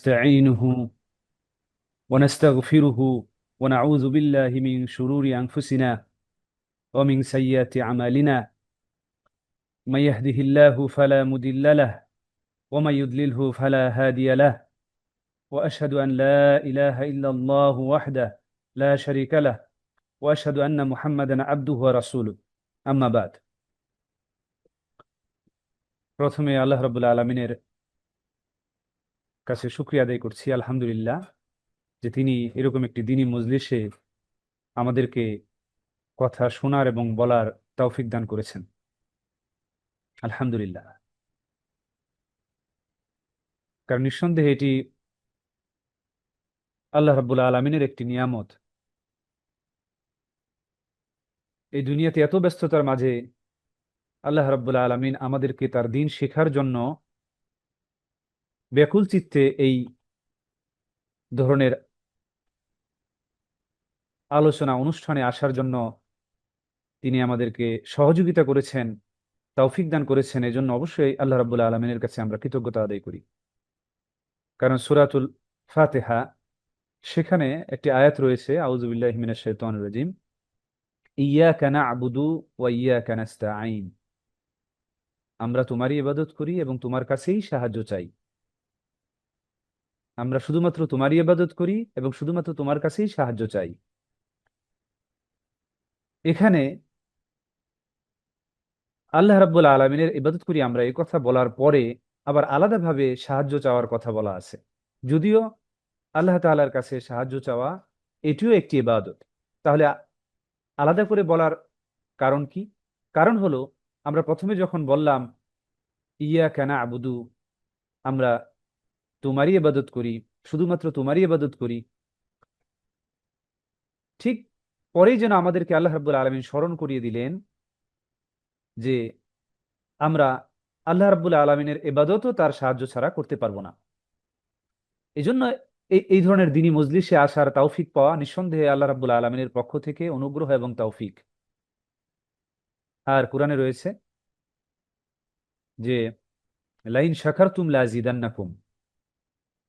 ونستعينه ونستغفره ونعوذ بالله من شرور أنفسنا ومن سيئات أعمالنا. من يهده الله فلا مضل له ومن يضلله فلا هادي له، وأشهد أن لا إله إلا الله وحده لا شريك له، وأشهد أن محمدا عبده ورسوله। أما بعد، প্রথমে আল্লাহ রাব্বুল আলামিনের কাছে শুকরিয়া আদায় করছি, আলহামদুলিল্লাহ, যে তিনি এরকম একটি দ্বীনি মজলিসে আমাদেরকে কথা শোনার এবং বলার তৌফিক দান করেছেন। আলহামদুলিল্লাহ। কারণ নিঃসন্দেহে এটি আল্লাহ রাব্বুল আলামিনের একটি নিয়ামত। এই দুনিয়াতে এত ব্যস্ততার মাঝে আল্লাহ রাব্বুল আলামিন আমাদেরকে তার দ্বীন শেখার জন্য ব্যাকুল চিত্তে এই ধরনের আলোচনা অনুষ্ঠানে আসার জন্য তিনি আমাদেরকে সহযোগিতা করেছেন, তৌফিক দান করেছেন। এজন্য অবশ্যই আল্লাহ রাব্বুল আলামিনের কাছে আমরা কৃতজ্ঞতা আদায় করি। কারণ সূরাতুল ফাতিহা, সেখানে একটি আয়াত রয়েছে, আউযু বিল্লাহি মিনাশ শাইতানির রাজিম, ইয়াকা না'বুদু ওয়া ইয়াকা নাস্তাঈন। আমরা তোমারই ইবাদত করি এবং তোমার কাছেই সাহায্য চাই। আমরা শুধুমাত্র তোমারই ইবাদত করি এবং শুধুমাত্র তোমার কাছেই সাহায্য চাই। এখানে আল্লাহ রাব্বুল আলামিনের ইবাদত করি আমরা, এই কথা বলার পরে আবার আলাদাভাবে সাহায্য চাওয়ার কথা বলা আছে। যদিও আল্লাহ তাআলার কাছে সাহায্য চাওয়া এটিও একটি ইবাদত, তাহলে আলাদা করে বলার কারণ কি? কারণ হলো, আমরা প্রথমে যখন বললাম ইয়াকা না'বুদু, আমরা তোমারই ইবাদত করি, শুধুমাত্র তোমারই ইবাদত করি, ঠিক পরেই যেন আমাদেরকে আল্লাহ রাব্বুল আলামিন স্মরণ করিয়ে দিলেন যে আমরা আল্লাহ রাব্বুল আলামিনের ইবাদতও তার সাহায্য ছাড়া করতে পারবো না। এজন্য এই ধরনের দ্বীনি মজলিসে আসার তৌফিক পাওয়া নিঃসন্দেহে আল্লাহ রাব্বুল আলামিনের পক্ষ থেকে অনুগ্রহ এবং তৌফিক। আর কোরআনে রয়েছে যে লাইন শাকারতুম লাযিদান্নাকুম,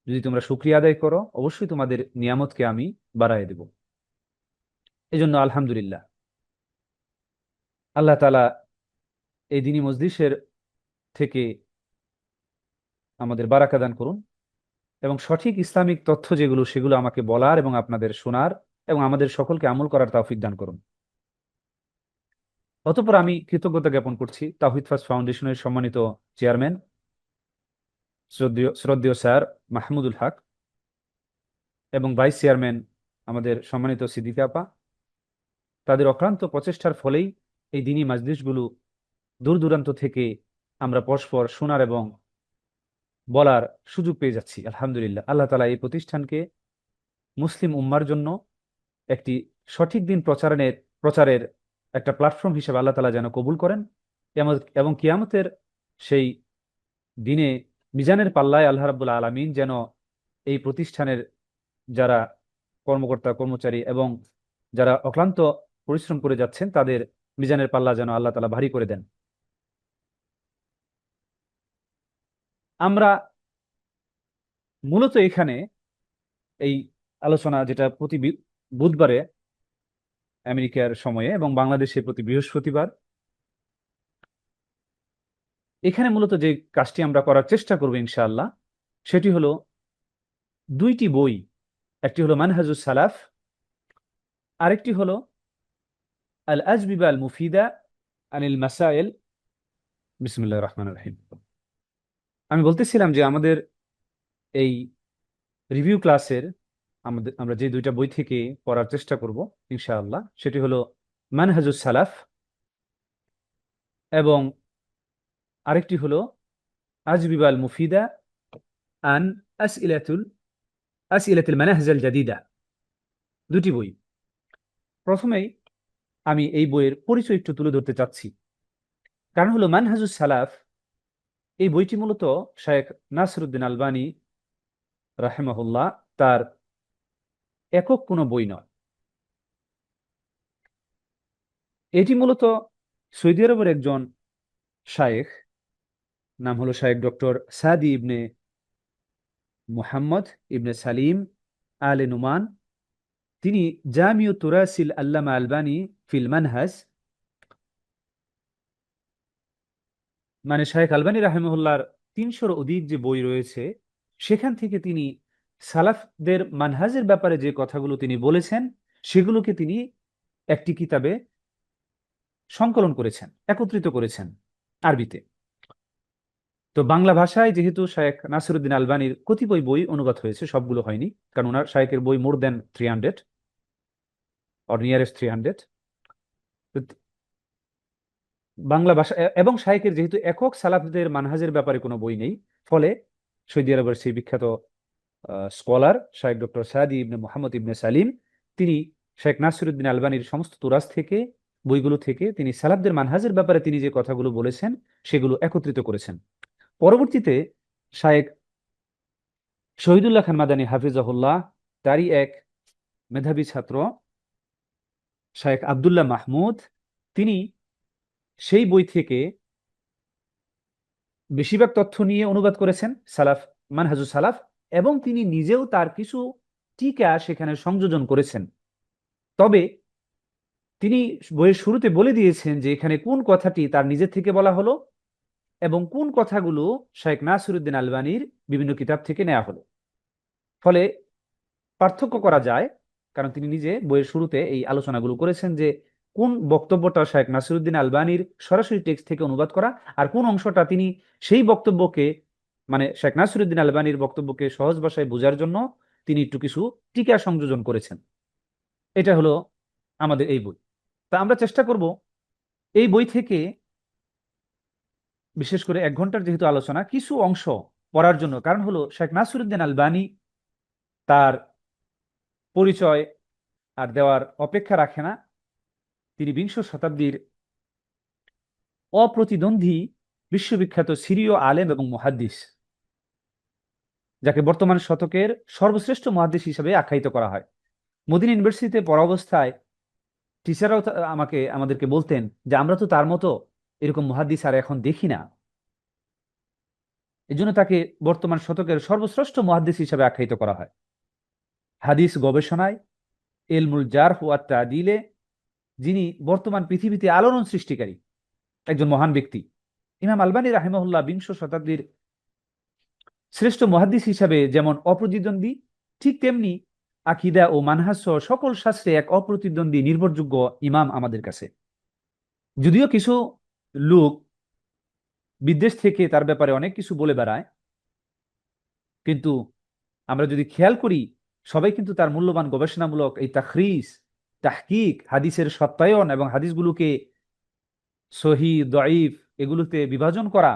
যদি তোমরা শুকরিয়া আদায় করো অবশ্যই তোমাদের নিয়ামতকে আমি বাড়ায় দেব। এজন্য আলহামদুলিল্লাহ, আল্লাহ তাআলা এই দ্বীনি মজলিসের থেকে আমাদের বারাকা দান করুন এবং সঠিক ইসলামিক তথ্য যেগুলো সেগুলো আমাকে বলার এবং আপনাদের শোনার এবং আমাদের সকলকে আমল করার তৌফিক দান করুন। অতঃপর আমি কৃতজ্ঞতা জ্ঞাপন করছি তাওহীদ ফার্স্ট ফাউন্ডেশনের সম্মানিত চেয়ারম্যান শ্রদ্ধেয় স্যার মাহমুদুল হক এবং ভাইস চেয়ারম্যান আমাদের সম্মানিত সিদ্দিকা আপা। তাদের অক্লান্ত প্রচেষ্টার ফলেই এই দ্বীনি মাজলিসগুলো দূর দূরান্ত থেকে আমরা পরস্পর শোনার এবং বলার সুযোগ পেয়ে যাচ্ছি। আলহামদুলিল্লাহ, আল্লাহ তাআলা এই প্রতিষ্ঠানকে মুসলিম উম্মার জন্য একটি সঠিক দিন প্রচারের একটা প্ল্যাটফর্ম হিসেবে আল্লাহ তাআলা যেন কবুল করেন এবং কিয়ামতের সেই দিনে মিজানের পাল্লায় আল্লাহ রাব্বুল আলামিন যেন এই প্রতিষ্ঠানের যারা কর্মকর্তা কর্মচারী এবং যারা অক্লান্ত পরিশ্রম করে যাচ্ছেন তাদের মিজানের পাল্লা যেন আল্লাহ তাআলা ভারী করে দেন। আমরা মূলত এখানে এই আলোচনা, যেটা প্রতি বুধবারে আমেরিকার সময়ে এবং বাংলাদেশে প্রতি বৃহস্পতিবার, এখানে মূলত যে কাজটি আমরা করার চেষ্টা করব ইনশাআল্লাহ, সেটি হলো দুইটি বই। একটি হলো মানহাজুস সালাফ, আরেকটি হলো আল আজবিবা আল মুফিদা আনিল মাসাইল। বিসমিল্লাহির রহমানির রহিম। আমি বলতেছিলাম যে আমাদের এই রিভিউ ক্লাসের আমরা যে দুইটা বই থেকে পড়ার চেষ্টা করব ইনশাআল্লাহ, সেটি হলো মানহাজুস সালাফ এবং আরেকটি হলো আজবিবা আল মুফিদা আন আসইলাতুল মানাহিজ আল জাদিদা। দুটি বই। প্রথমেই আমি এই বইয়ের পরিচয় একটু তুলে ধরতে চাচ্ছি। কারণ হলো মানহাজুস সালাফ, এই বইটি মূলত শায়েখ নাসিরউদ্দিন আলবানী রাহিমাহুল্লাহ তার একক কোনো বই নয়। এটি মূলত সৌদি আরবের একজন শায়েখ, নাম হলো শায়েখ ডক্টর সাদি ইবনে মুহাম্মদ ইবনে সালিম আলে নুমান, তিনি জামিউ তুরাসিল আল্লামা আলবানী ফিল মানহাজ, মানে শায়েখ আলবানী রাহিমাহুল্লাহর ৩০০-র অধিক যে বই রয়েছে, সেখান থেকে তিনি সালাফদের মানহাজের ব্যাপারে যে কথাগুলো তিনি বলেছেন, সেগুলোকে তিনি একটি কিতাবে সংকলন করেছেন, একত্রিত করেছেন আরবিতে। তো বাংলা ভাষায় যেহেতু শায়েখ নাসিরউদ্দিন আলবানীর কতিপয় বই অনুবাদ হয়েছে, সবগুলো হয়নি, কারণ ওনার শায়েখের বই মোর দেন 300 অর নিয়ারেস্ট 300। বাংলা ভাষা এবং শায়েখের যেহেতু একক সালাফদের মানহাজের ব্যাপারে কোনো বই নেই, ফলে সৌদি আরবের সেই বিখ্যাত স্কলার শায়েখ ডক্টর সাদি ইবনে মোহাম্মদ ইবনে সালিম, তিনি শেখ নাসিরউদ্দিন আলবানীর সমস্ত তুরাজ থেকে, বইগুলো থেকে তিনি সালাফদের মানহাজের ব্যাপারে তিনি যে কথাগুলো বলেছেন সেগুলো একত্রিত করেছেন। পরবর্তীতে শায়েখ শহীদুল্লাহ খান মাদানী হাফিজাহুল্লাহ, তারই এক মেধাবী ছাত্র শায়েখ আবদুল্লাহ মাহমুদ, তিনি সেই বই থেকে বেশিরভাগ তথ্য নিয়ে অনুবাদ করেছেন সালাফ, মানহাজুস সালাফ, এবং তিনি নিজেও তার কিছু টিকা সেখানে সংযোজন করেছেন। তবে তিনি বইয়ের শুরুতে বলে দিয়েছেন যে এখানে কোন কথাটি তার নিজের থেকে বলা হলো এবং কোন কথাগুলো শায়েখ নাসিরউদ্দিন আলবানীর বিভিন্ন কিতাব থেকে নেওয়া হলো। ফলে পার্থক্য করা যায়, কারণ তিনি নিজে বইয়ের শুরুতে এই আলোচনাগুলো করেছেন যে কোন বক্তব্যটা শায়েখ নাসিরউদ্দিন আলবানীর সরাসরি টেক্সট থেকে অনুবাদ করা, আর কোন অংশটা তিনি সেই বক্তব্যকে, মানে শেখ নাসিরউদ্দিন আলবানীর বক্তব্যকে সহজ ভাষায় বোঝার জন্য তিনি একটু কিছু টিকা সংযোজন করেছেন। এটা হলো আমাদের এই বই। তা আমরা চেষ্টা করব এই বই থেকে বিশেষ করে 1 ঘন্টার যেহেতু আলোচনা, কিছু অংশ পড়ার জন্য। কারণ হলো শেখ নাসিরউদ্দিন আলবানী তার পরিচয় আর দেওয়ার অপেক্ষা রাখে না। তিনি বিংশ শতাব্দীর অপ্রতিদ্বন্দ্বী বিশ্ববিখ্যাত সিরীয় আলেম এবং মুহাদ্দিস, যাকে বর্তমান শতকের সর্বশ্রেষ্ঠ মুহাদ্দিস হিসেবে আখ্যায়িত করা হয়। মদিনা ইউনিভার্সিটিতে পড়া অবস্থায় টিচাররাও আমাদেরকে বলতেন যে আমরা তো তার মতো এরকম মুহাদ্দিস আর এখন দেখি না। এই জন্য তাকে বর্তমান শতকের সর্বশ্রেষ্ঠ মুহাদ্দিস হিসেবে আখ্যায়িত করা হয়। হাদিস গবেষণায়, ইলমুল জারহ ওয়া তা'দীলে যিনি বর্তমান পৃথিবীতে আলোড়ন সৃষ্টিকারী একজন মহান ব্যক্তি। ইমাম আলবানী রাহিমাহুল্লাহ বিংশ শতাব্দীর শ্রেষ্ঠ মুহাদ্দিস হিসাবে যেমন অপ্রতিদ্বন্দ্বী, ঠিক তেমনি আকীদা ও মানহাজ সহ সকল শাস্ত্রে এক অপ্রতিদ্বন্দ্বী নির্ভরযোগ্য ইমাম আমাদের কাছে। যদিও কিছু লোক বিদেশ থেকে তার ব্যাপারে অনেক কিছু বলে বেড়ায়, কিন্তু আমরা যদি খেয়াল করি, সবাই কিন্তু তার মূল্যবান গবেষণামূলক এই তাখরিজ, তাহকিক, হাদিসের সত্যায়ন এবং হাদিসগুলোকে সহি, দঈফ এগুলোতে বিভাজন করা,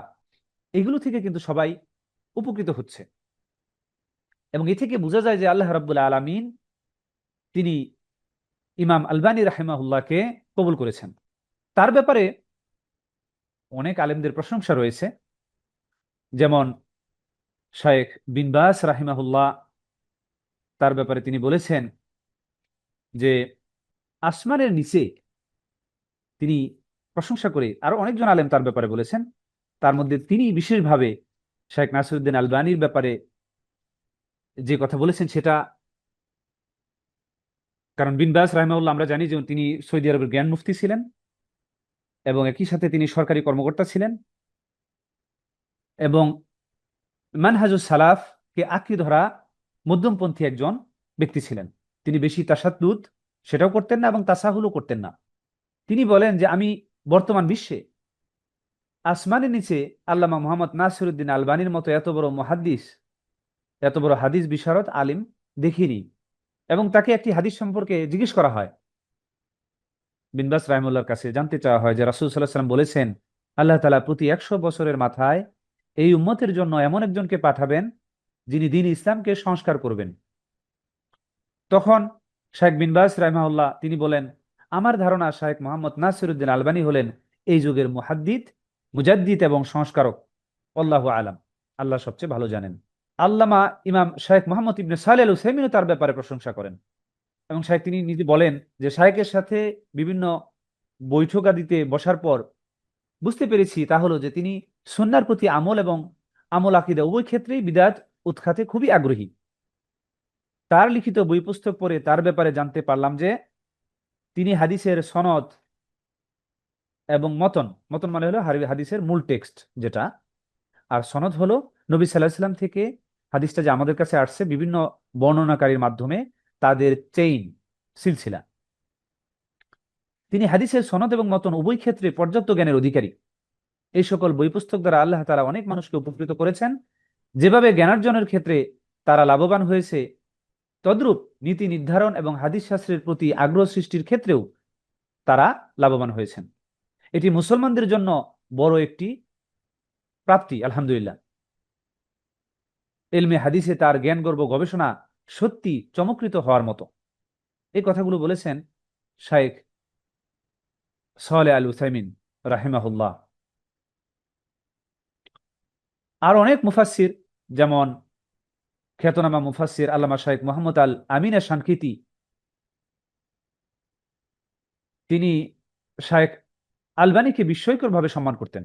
এগুলো থেকে কিন্তু সবাই উপকৃত হচ্ছে। এবং এ থেকে বোঝা যায় যে আল্লাহ রাব্বুল আলামিন তিনি ইমাম আলবানী রাহিমাহুল্লাহকে কবুল করেছেন। তার ব্যাপারে অনেক আলেমদের প্রশংসা রয়েছে, যেমন শায়েখ বিন বাস রাহিমাহুল্লাহ, তার ব্যাপারে তিনি বলেছেন যে আসমানের নিচে, তিনি প্রশংসা করে আরো অনেকজন আলেম তার ব্যাপারে বলেছেন, তার মধ্যে তিনি বিশেষভাবে শায়েখ নাসিরউদ্দিন আলবানীর ব্যাপারে যে কথা বলেছেন সেটা, কারণ বিন বাস রাহিমাহুল্লাহ আমরা জানি যে তিনি সৌদি আরবের জ্ঞান মুফতি ছিলেন এবং একই সাথে তিনি সরকারি কর্মকর্তা ছিলেন, এবং মানহাজুস সালাফকে আঁকড়ে ধরা মধ্যমপন্থী একজন ব্যক্তি ছিলেন। তিনি বেশি তাসাদ্দুদ সেটাও করতেন না এবং তাসাহুলও করতেন না। তিনি বলেন যে আমি বর্তমান বিশ্বে আসমানের নিচে আল্লামা মোহাম্মদ নাসিরউদ্দিন আলবানীর মতো এত বড় মুহাদ্দিস, এত বড় হাদিস বিশারদ আলিম দেখিনি। এবং তাকে একটি হাদিস সম্পর্কে জিজ্ঞেস করা হয় বিন বাস রাহিমাহুল্লাহর কাছে, জানতে চাওয়া হয় যে রাসূল সাল্লাল্লাহু আলাইহি ওয়াসাল্লাম বলেছেন আল্লাহ তাআলা প্রতি 100 বছরের মাথায় এই উম্মতের জন্য এমন একজনকে পাঠাবেন যিনি দ্বীন ইসলামকে সংস্কার করবেন। তখন শায়েখ বিন বাস রাহিমাহুল্লাহ তিনি বলেন, আমার ধারণা শায়েখ মোহাম্মদ নাসিরউদ্দিন আলবানী হলেন এই যুগের মুহাদ্দিদ, মুজাদ্দিদ এবং সংস্কারক। আল্লাহু আলাম, আল্লাহ সবচেয়ে ভালো জানেন। আল্লামা ইমাম শায়েখ মোহাম্মদ ইবনে সালেহ আল উসাইমিনও তার ব্যাপারে প্রশংসা করেন, এবং শায়েখ তিনি নিজে বলেন যে শায়েখের সাথে বিভিন্ন বৈঠকাদিতে বসার পর বুঝতে পেরেছি তা হলো যে তিনি সুন্নাহর প্রতি আমল এবং আমল আকীদা উভয় ক্ষেত্রেই বিদআত উৎখাতে খুবই আগ্রহী। তার লিখিত বই পুস্তক পড়ে তার ব্যাপারে জানতে পারলাম যে তিনি হাদিসের সনদ এবং মতন, মতন মানে হলো হাদিসের মূল টেক্সট যেটা, আর সনদ হলো নবী সাল্লাল্লাহু আলাইহি ওয়াসাল্লাম থেকে হাদিসটা যে আমাদের কাছে আসছে বিভিন্ন বর্ণনাকারীর মাধ্যমে, তাদের চেইন, সিলসিলা। তিনি হাদিসের সনদ এবং মতন উভয় ক্ষেত্রে পর্যাপ্ত জ্ঞানের অধিকারী। এই সকল বই পুস্তক দ্বারা আল্লাহ তাআলা অনেক মানুষকে উপকৃত করেছেন। যেভাবে জ্ঞানার্জনের ক্ষেত্রে তারা লাভবান হয়েছে, তদ্রূপ নীতি নির্ধারণ এবং হাদিস শাস্ত্রের প্রতি আগ্রহ সৃষ্টির ক্ষেত্রেও তারা লাভবান হয়েছেন। এটি মুসলমানদের জন্য বড় একটি প্রাপ্তি, আলহামদুলিল্লাহ। ইলমে হাদিসে তার জ্ঞান গর্ব গবেষণা সত্যি চমকৃত হওয়ার মতো। এই কথাগুলো বলেছেন শাইখ সালেহ আল উসাইমিন রাহিমাহুল্লাহ। আর অনেক মুফাসসির, যেমন খ্যাতনামা মুফাসসির আল্লামা শাইখ মোহাম্মদ আল আমিন শানকিতি, তিনি শাইখ আলবানীকে বিস্ময়করভাবে সম্মান করতেন।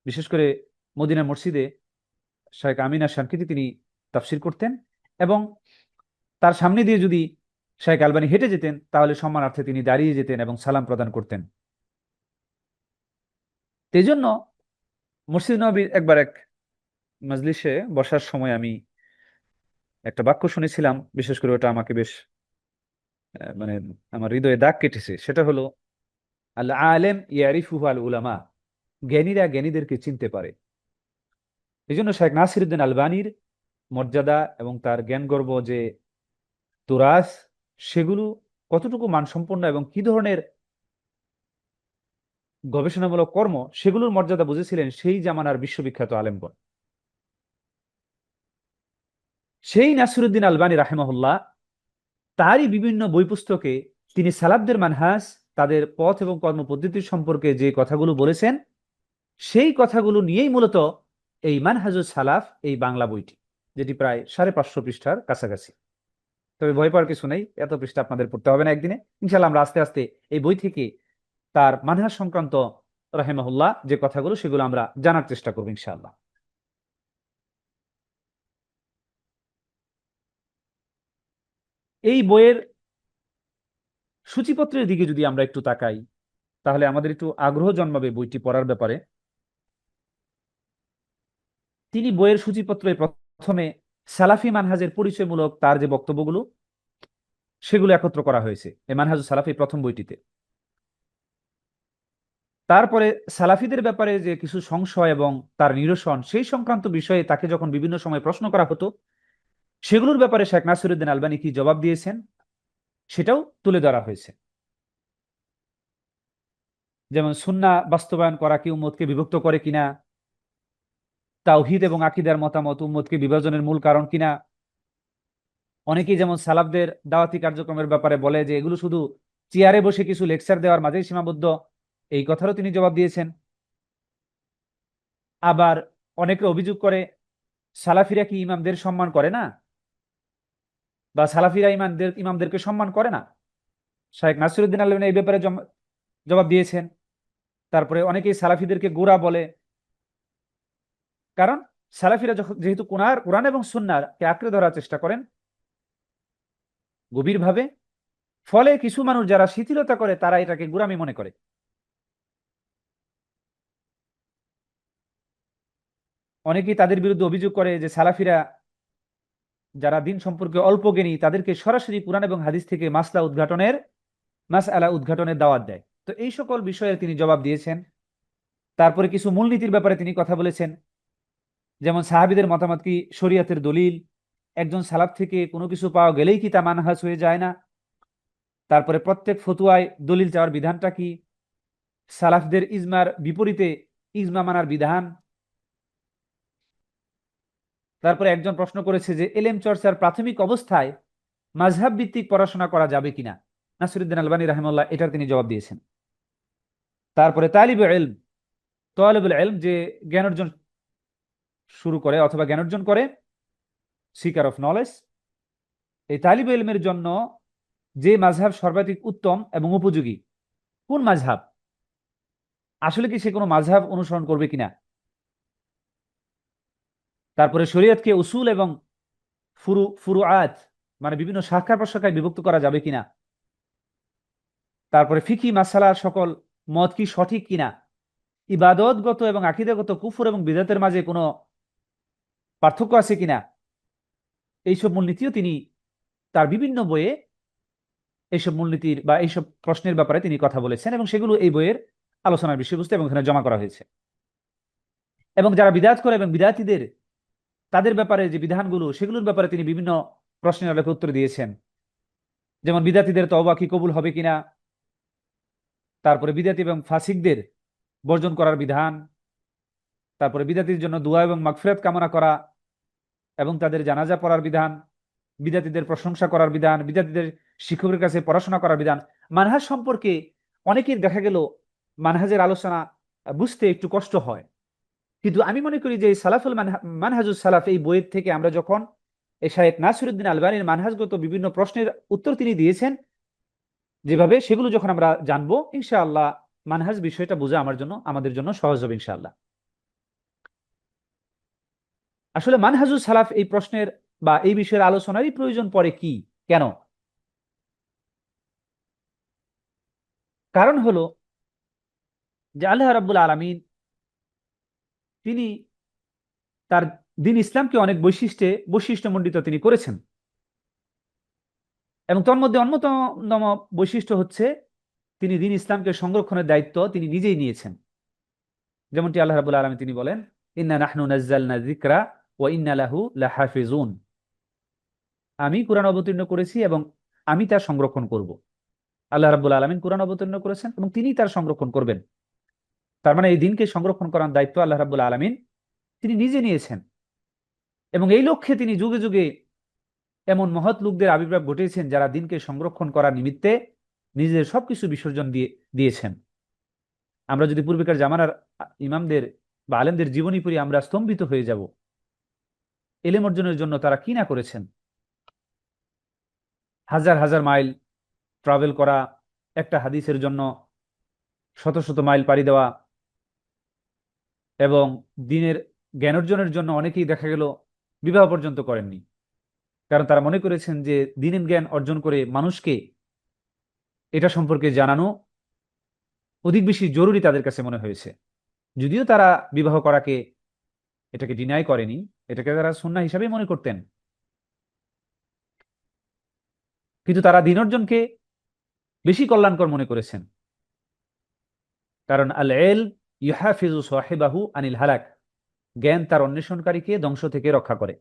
বিশেষ করে মদিনা মসজিদে শাইখ আমিন শানকিতি তিনি তাফসির করতেন, এবং তার সামনে দিয়ে যদি শাইখ আলবানী হেঁটে যেতেন তাহলে সম্মানার্থে তিনি দাঁড়িয়ে যেতেন এবং সালাম প্রদান করতেন। এই জন্য মসজিদ নববীর একবার এক মজলিসে বসার সময় আমি একটা বাক্য শুনেছিলাম, বিশেষ করে ওটা আমাকে বেশ মানে আমার হৃদয়ে দাগ কেটেছে। সেটা হলো আল আলেম ইয়ারিফুহু আল উলামা, জ্ঞানীরা জ্ঞানীদেরকে চিনতে পারে। এই জন্য শেখ নাসিরউদ্দিন আলবানীর মর্যাদা এবং তার জ্ঞানগর্ব যে তুরাস, সেগুলো কতটুকু মানসম্পন্ন এবং কি ধরনের গবেষণামূলক কর্ম, সেগুলোর মর্যাদা বুঝেছিলেন সেই জামানার বিশ্ববিখ্যাত আলেমগণ। সেই নাসিরউদ্দিন আলবানী রাহিমাহুল্লাহ তারই বিভিন্ন বই পুস্তকে তিনি সালাফদের মানহাজ, তাদের পথ এবং কর্মপদ্ধতি সম্পর্কে যে কথাগুলো বলেছেন, সেই কথাগুলো নিয়েই মূলত এই মানহাজুস সালাফ, এই বাংলা বইটি, যেটি প্রায় 550 পৃষ্ঠার কাছাকাছি। তবে ভয় পাওয়ার কিছু নেই, এত পৃষ্ঠা আপনাদের পড়তে হবে না একদিনে। ইনশাআল্লাহ আমরা আস্তে আস্তে এই বই থেকে তার মানহাজ সংক্রান্ত রাহিমাহুল্লাহ যে কথাগুলো, সেগুলো আমরা জানার চেষ্টা করবো ইনশাআল্লাহ। এই বইয়ের সূচিপত্রের দিকে যদি আমরা একটু তাকাই, তাহলে আমাদের একটু আগ্রহ জন্মাবে বইটি পড়ার ব্যাপারে। তিনি বইয়ের সূচিপত্রে প্রথমে সালাফি মানহাজের পরিচয়মূলক তার যে বক্তব্যগুলো, সেগুলো একত্র করা হয়েছে এই মানহাজুস সালাফি প্রথম বইটিতে। তারপরে সালাফিদের ব্যাপারে যে কিছু সংশয় এবং তার নিরসন, সেই সংক্রান্ত বিষয়ে তাকে যখন বিভিন্ন সময় প্রশ্ন করা হতো, সেগুলোর ব্যাপারে শেখ নাসিরউদ্দিন আলবানী কি জবাব দিয়েছেন, সেটাও তুলে ধরা হয়েছে। যেমন সুন্নাহ বাস্তবায়ন করা কি উম্মতকে বিভক্ত করে কিনা, তাওহীদ এবং আকীদার মতামত উম্মতকে বিভাজনের মূল কারণ কিনা। অনেকেই যেমন সালাফদের দাওয়াতি কার্যক্রমের ব্যাপারে বলে যে এগুলো শুধু চেয়ারে বসে কিছু লেকচার দেওয়ার মাঝেই সীমাবদ্ধ, এই কথারও তিনি জবাব দিয়েছেন। আবার অনেকে অভিযোগ করে সালাফিরা কি ইমামদের সম্মান করে না, বা সালাফিরা ইমামদেরকে সম্মান করে না। শাইখ নাসিরউদ্দিন আলবানী এই ব্যাপারে জবাব দিয়েছেন। তারপরে অনেকেই সালাফিদেরকে গোঁড়া বলে, কারণ সালাফিরা যেহেতু কোরআন এবং সুন্নাহকে আঁকড়ে ধরার চেষ্টা করেন গভীরভাবে, ফলে কিছু মানুষ যারা শিথিলতা করে তারা এটাকে গোঁড়ামি মনে করে। অনেকেই তাদের বিরুদ্ধে অভিযোগ করে যে সালাফিরা যারা দিন সম্পর্কে অল্প জ্ঞানী, তাদেরকে সরাসরি কুরআন এবং হাদিস থেকে মাসআলা উদ্ঘাটনের দাওয়াত দেয়। তো এই সকল বিষয়ে তিনি জবাব দিয়েছেন। তারপরে কিছু মূলনীতির ব্যাপারে তিনি কথা বলেছেন, যেমন সাহাবীদের মতামত কি শরীয়তের দলিল, একজন সালাফ থেকে কোনো কিছু পাওয়া গেলেই কি তা মানহাজ হয়ে যায় না। তারপরে প্রত্যেক ফতুয়ায় দলিল চাওয়ার বিধানটা কি, সালাফদের ইজমার বিপরীতে ইজমা মানার বিধান। তারপরে একজন প্রশ্ন করেছে যে এলেম চর্চার প্রাথমিক অবস্থায় মাযহাব ভিত্তিক পড়াশোনা করা যাবে কিনা। নাসিরউদ্দিন আলবানী রাহিমাহুল্লাহ এটার তিনি জবাব দিয়েছেন। তারপরে তালিবুল ইলম যে জ্ঞান অর্জন শুরু করে অথবা জ্ঞান অর্জন করে, সিকার অফ নলেজ, এই তালিবুল ইলমের জন্য যে মাযহাব সর্বাধিক উত্তম এবং উপযোগী, কোন মাযহাব, আসলে কি সে কোনো মাযহাব অনুসরণ করবে কিনা। তারপরে শরীয়তকে উসুল এবং ফুরুআত মানে বিভিন্ন শাখা প্রশাখায় বিভক্ত করা যাবে কিনা, তারপরে ফিকি মাসালার সকল মত কি সঠিক কিনা, ইবাদতগত এবং আকীদাগত কুফর এবং বিদআতের মাঝে কোনো পার্থক্য আছে কিনা, এইসব মূলনীতিও তিনি তার বিভিন্ন বইয়ে এইসব মূলনীতির বা এইসব প্রশ্নের ব্যাপারে তিনি কথা বলেছেন এবং সেগুলো এই বইয়ের আলোচনার বিষয়বস্তু এবং এখানে জমা করা হয়েছে। এবং যারা বিদআত করে এবং বিদআতীদের তাদের ব্যাপারে যে বিধানগুলো সেগুলোর ব্যাপারে তিনি বিভিন্ন প্রশ্নের আলোকে উত্তর দিয়েছেন। যেমন বিদআতীদের তওবা কি কবুল হবে কিনা, তারপরে বিদআতী এবং ফাসিকদের বর্জন করার বিধান, তারপরে বিদআতীর জন্য দোয়া এবং মাগফিরাত কামনা করা এবং তাদের জানাজা পড়ার বিধান, বিদআতীদের প্রশংসা করার বিধান, বিদআতীদের শিক্ষকের কাছে পড়াশোনা করার বিধান। মানহাজ সম্পর্কে অনেকের দেখা গেল মানহাজের আলোচনা বুঝতে একটু কষ্ট হয়, কিন্তু আমি মনে করি যে সালাফুল মানহাজুস সালাফ এই বইয়ের থেকে আমরা যখন এই শায়েখ নাসিরউদ্দিন আলবানীর মানহাজগত বিভিন্ন প্রশ্নের উত্তর তিনি দিয়েছেন যেভাবে, সেগুলো যখন আমরা জানবো ইনশাআল্লাহ মানহাজ বিষয়টা বোঝা আমাদের জন্য সহজ হবে ইনশাআল্লাহ। আসলে মানহাজুস সালাফ এই প্রশ্নের বা এই বিষয়ের আলোচনারই প্রয়োজন পড়ে কি, কেন? কারণ হলো যে আল্লাহ রাব্বুল আলামিন তিনি তার দিন ইসলামকে অনেক বৈশিষ্ট্যমণ্ডিত তিনি করেছেন এবং তন্মধ্যে অন্যতম বৈশিষ্ট্য হচ্ছে তিনি দিন ইসলামকে সংরক্ষণের দায়িত্ব তিনি নিজেই নিয়েছেন। যেমনটি আল্লাহ রাব্বুল আলামিন তিনি বলেন, ইন্না নাহনু নাজ্জালনা যিকরা ওয়া ইন্না লাহু লাহাফিজুন, আমি কুরআন অবতীর্ণ করেছি এবং আমি তার সংরক্ষণ করব। আল্লাহ রাব্বুল আলামিন কুরআন অবতীর্ণ করেছেন এবং তিনি তার সংরক্ষণ করবেন। তার মানে এই দিনকে সংরক্ষণ করার দায়িত্ব আল্লাহ রাব্বুল আলামিন তিনি নিজে নিয়েছেন এবং এই লক্ষ্যে তিনি যুগে যুগে এমন মহৎ লোকদের আবির্ভাব ঘটিয়েছেন যারা দিনকে সংরক্ষণ করার নিমিত্তে নিজেদের সবকিছু বিসর্জন দিয়েছেন। আমরা যদি পূর্বেকার জামানার ইমামদের বা আলেমদের জীবনী পড়ি আমরা স্তম্ভিত হয়ে যাব। ইলম অর্জনের জন্য তারা কি না করেছেন, হাজার হাজার মাইল ট্রাভেল করা, একটা হাদিসের জন্য শত শত মাইল পাড়ি দেওয়া, এবং দিনের জ্ঞান অর্জনের জন্য অনেকেই দেখা গেল বিবাহ পর্যন্ত করেননি, কারণ তারা মনে করেছেন যে দিনের জ্ঞান অর্জন করে মানুষকে এটা সম্পর্কে জানানো অধিক বেশি জরুরি তাদের কাছে মনে হয়েছে। যদিও তারা বিবাহ করাকে এটাকে ডিনাই করেনি, এটাকে তারা সুন্নাহ হিসাবেই মনে করতেন, কিন্তু তারা দিন অর্জনকে বেশি কল্যাণকর মনে করেছেন। কারণ আল ইলম ইউহাফিজু সাহিবাহু আনিল হালাক, জ্ঞান তার অন্বেষণকারীকে ধ্বংস থেকে রক্ষা করে।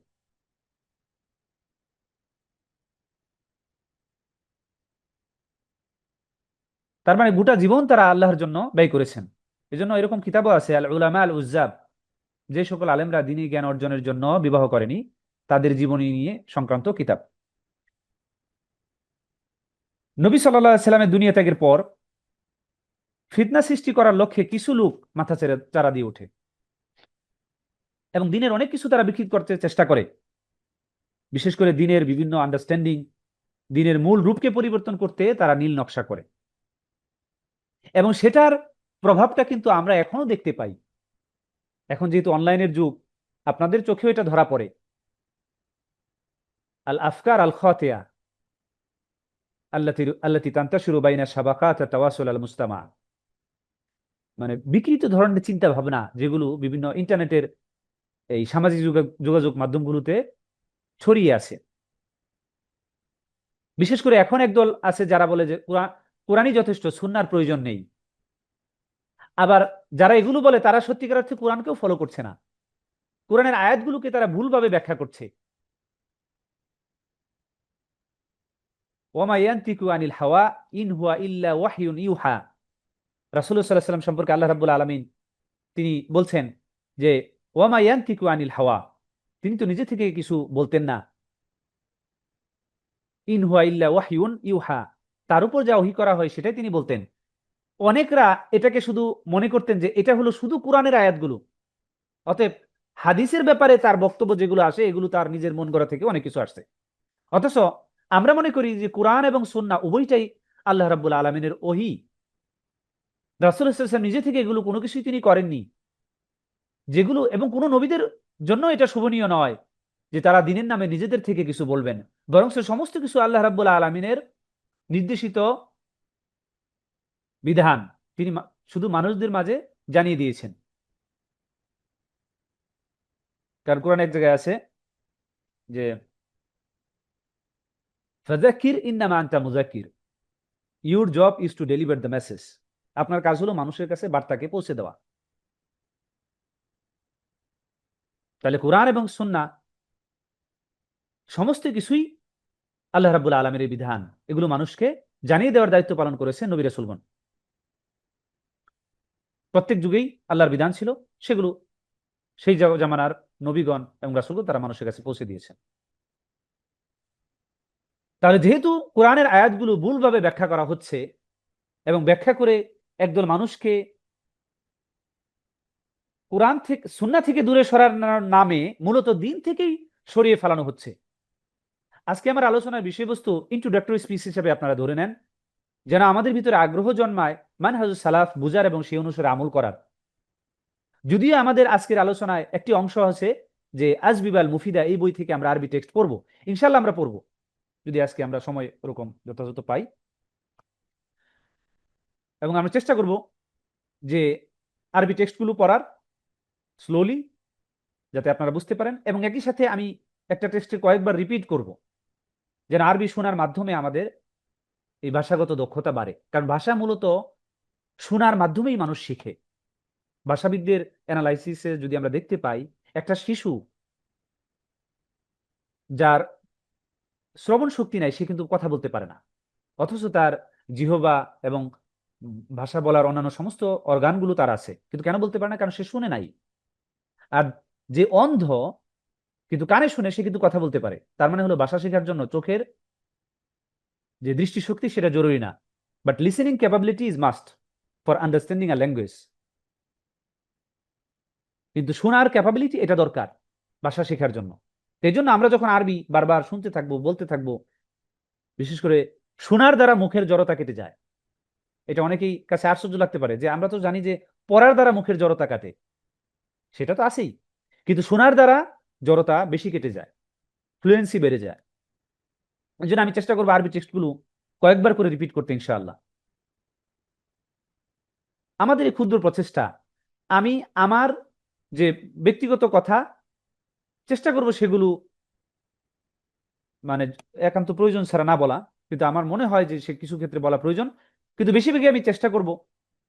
তার মানে গোটা জীবন তারা আল্লাহর জন্য ব্যয় করেছেন। এজন্য এরকম কিতাবও আছে, আল উলামা আল উজ্জাব, যে সকল আলেমরা দ্বীনি জ্ঞান অর্জনের জন্য বিবাহ করেনি তাদের জীবনী নিয়ে সংক্রান্ত কিতাব। নবী সাল্লাল্লাহু আলাইহি সাল্লামের দুনিয়া ত্যাগের পর ফিতনা সৃষ্টি করার লক্ষ্যে কিছু লোক মাথা চারা দিয়ে ওঠে এবং দিনের অনেক কিছু তারা বিকৃত করতে চেষ্টা করে, বিশেষ করে দিনের বিভিন্ন আন্ডারস্ট্যান্ডিং, দিনের মূল রূপকে পরিবর্তন করতে তারা নীল নকশা করে এবং সেটার প্রভাবটা কিন্তু আমরা এখনো দেখতে পাই। এখন যেহেতু অনলাইনের যুগ, আপনাদের চোখেও এটা ধরা পড়ে। আল আফকার আল খাতিয়া আল্লাতি তান্তাশিরু বাইনা শাবাকাত তাওয়াসুল আল মুস্তামা, মানে বিকৃত ধরনের চিন্তা ভাবনা যেগুলো বিভিন্ন ইন্টারনেটের এই সামাজিক যোগাযোগ মাধ্যমগুলোতে ছড়িয়ে আছে। বিশেষ করে এখন একদল আছে যারা বলে যে কোরআনই যথেষ্ট, সুন্নাহর প্রয়োজন নেই। আবার যারা এগুলো বলে তারা সত্যিকার অর্থে কোরআনকেও ফলো করছে না, কোরআনের আয়াতগুলোকে তারা ভুলভাবে ব্যাখ্যা করছে। ওয়ামা ইয়ানতিকু আনিল হাওয়া ইন হুয়া ইল্লা ওয়াহয়ুন ইউহা, রাসূলুল্লাহ সাল্লাল্লাহু আলাইহি ওয়াসাল্লাম সম্পর্কে আল্লাহ রাব্বুল আলামিন তিনি বলছেন যে ওয়ামা ইয়ানতিকু আনিল হাওয়া, তিনি তো নিজে থেকে কিছু বলতেন না। ইন হুয়া ইল্লা ওয়াহয়ুন ইউহা, তার উপর যা ওহী করা হয় সেটাই তিনি বলতেন। অনেকরা এটাকে শুধু মনে করতেন যে এটা হলো শুধু কোরআনের আয়াতগুলো, অতএব হাদিসের ব্যাপারে তার বক্তব্য যেগুলো আসে এগুলো তার নিজের মন গড়া থেকে অনেক কিছু আসছে। অথচ আমরা মনে করি যে কোরআন এবং সুন্নাহ উভয়টাই আল্লাহ রাব্বুল আলামিনের ওহী। রাসূল সাল্লাল্লাহু আলাইহি ওয়াসাল্লাম নিজে থেকে এগুলো কোনো কিছুই তিনি করেননি, যেগুলো এবং কোনো নবীদের জন্য এটা শোভনীয় নয় যে তারা দিনের নামে নিজেদের থেকে কিছু বলবেন, বরং সে সমস্ত কিছু আল্লাহ রাব্বুল আলামিনের নির্দেশিত বিধান তিনি শুধু মানুষদের মাঝে জানিয়ে দিয়েছেন। কারণ কোরআন এক জায়গায় আছে যে ফাযাক্কির ইন্নামা আনতা মুযাক্কির, your job is to deliver the message. আপনার কাজ হলো মানুষের কাছে বার্তাকে পৌঁছে দেওয়া। তাহলে কোরআন এবং সুন্নাহ সমস্ত কিছুই আল্লাহ রাব্বুল আলামিনের বিধান, এগুলো মানুষকে জানিয়ে দেওয়ার দায়িত্ব পালন করেছে নবী রাসূলগণ। প্রত্যেক যুগেই আল্লাহর বিধান ছিল, সেগুলো সেই জামানার নবীগণ এবং রাসূলগণ তারা মানুষের কাছে পৌঁছে দিয়েছেন। তাহলে যেহেতু কোরআনের আয়াতগুলো ভুলভাবে ব্যাখ্যা করা হচ্ছে এবং ব্যাখ্যা করে একদল মানুষকে কোরআন থেকে সুন্নাহ থেকে দূরে সরানোর নামে মূলত দিন থেকেই সরিয়ে ফেলানো হচ্ছে। আজকে আমার আলোচনার বিষয়বস্তু ইন্ট্রোডাক্টরি স্পিচ হিসেবে আপনারা ধরে নেন, যেন আমাদের ভিতরে আগ্রহ জন্মায় মানহাজুস সালাফ বুঝার এবং সেই অনুসারে আমল করার। যদিও আমাদের আজকের আলোচনায় একটি অংশ আছে যে আজবিবাল মুফিদা, এই বই থেকে আমরা আরবি টেক্সট পড়বো, ইনশাল্লাহ আমরা পড়বো যদি আজকে আমরা সময় ওরকম যথাযথ পাই, এবং আমরা চেষ্টা করব যে আরবি টেক্সটগুলো পড়ার স্লোলি, যাতে আপনারা বুঝতে পারেন, এবং একই সাথে আমি একটা টেক্সটে কয়েকবার রিপিট করব যেন আরবি শোনার মাধ্যমে আমাদের এই ভাষাগত দক্ষতা বাড়ে। কারণ ভাষা মূলত শোনার মাধ্যমেই মানুষ শিখে। ভাষাবিদদের অ্যানালাইসিসে যদি আমরা দেখতে পাই, একটা শিশু যার শ্রবণ শক্তি নাই সে কিন্তু কথা বলতে পারে না, অথচ তার জিহবা এবং ভাষা বলার অন্যান্য সমস্ত অর্গানগুলো তার আছে, কিন্তু কেন বলতে পারে না? কারণ সে শুনে নাই। আর যে অন্ধ কিন্তু কানে শুনে সে কিন্তু কথা বলতে পারে। তার মানে হলো ভাষা শেখার জন্য চোখের যে দৃষ্টিশক্তি সেটা জরুরি না, but listening capability is must for understanding a language. কিন্তু শোনার ক্যাপাবিলিটি এটা দরকার ভাষা শেখার জন্য। এই জন্য আমরা যখন আরবি বারবার শুনতে থাকবো, বলতে থাকবো, বিশেষ করে শোনার দ্বারা মুখের জড়তা কেটে যায়। এটা অনেকেই কাছে আশ্চর্য লাগতে পারে যে আমরা তো জানি যে পড়ার দ্বারা মুখের জড়তা কাটে, সেটা তো আছেই, কিন্তু শোনার দ্বারা জড়তা বেশি কেটে যায়, ফ্লুয়েন্সি বেড়ে যায়। এই জন্য আমি চেষ্টা করবো আরবি টেক্সটগুলো কয়েকবার করে রিপিট করতে ইনশাআল্লাহ। আমাদের এই ক্ষুদ্র প্রচেষ্টা, আমি আমার যে ব্যক্তিগত কথা চেষ্টা করব সেগুলো মানে একান্ত প্রয়োজন ছাড়া না বলা, কিন্তু আমার মনে হয় যে সে কিছু ক্ষেত্রে বলা প্রয়োজন। কিন্তু বেশিরভাগই আমি চেষ্টা করব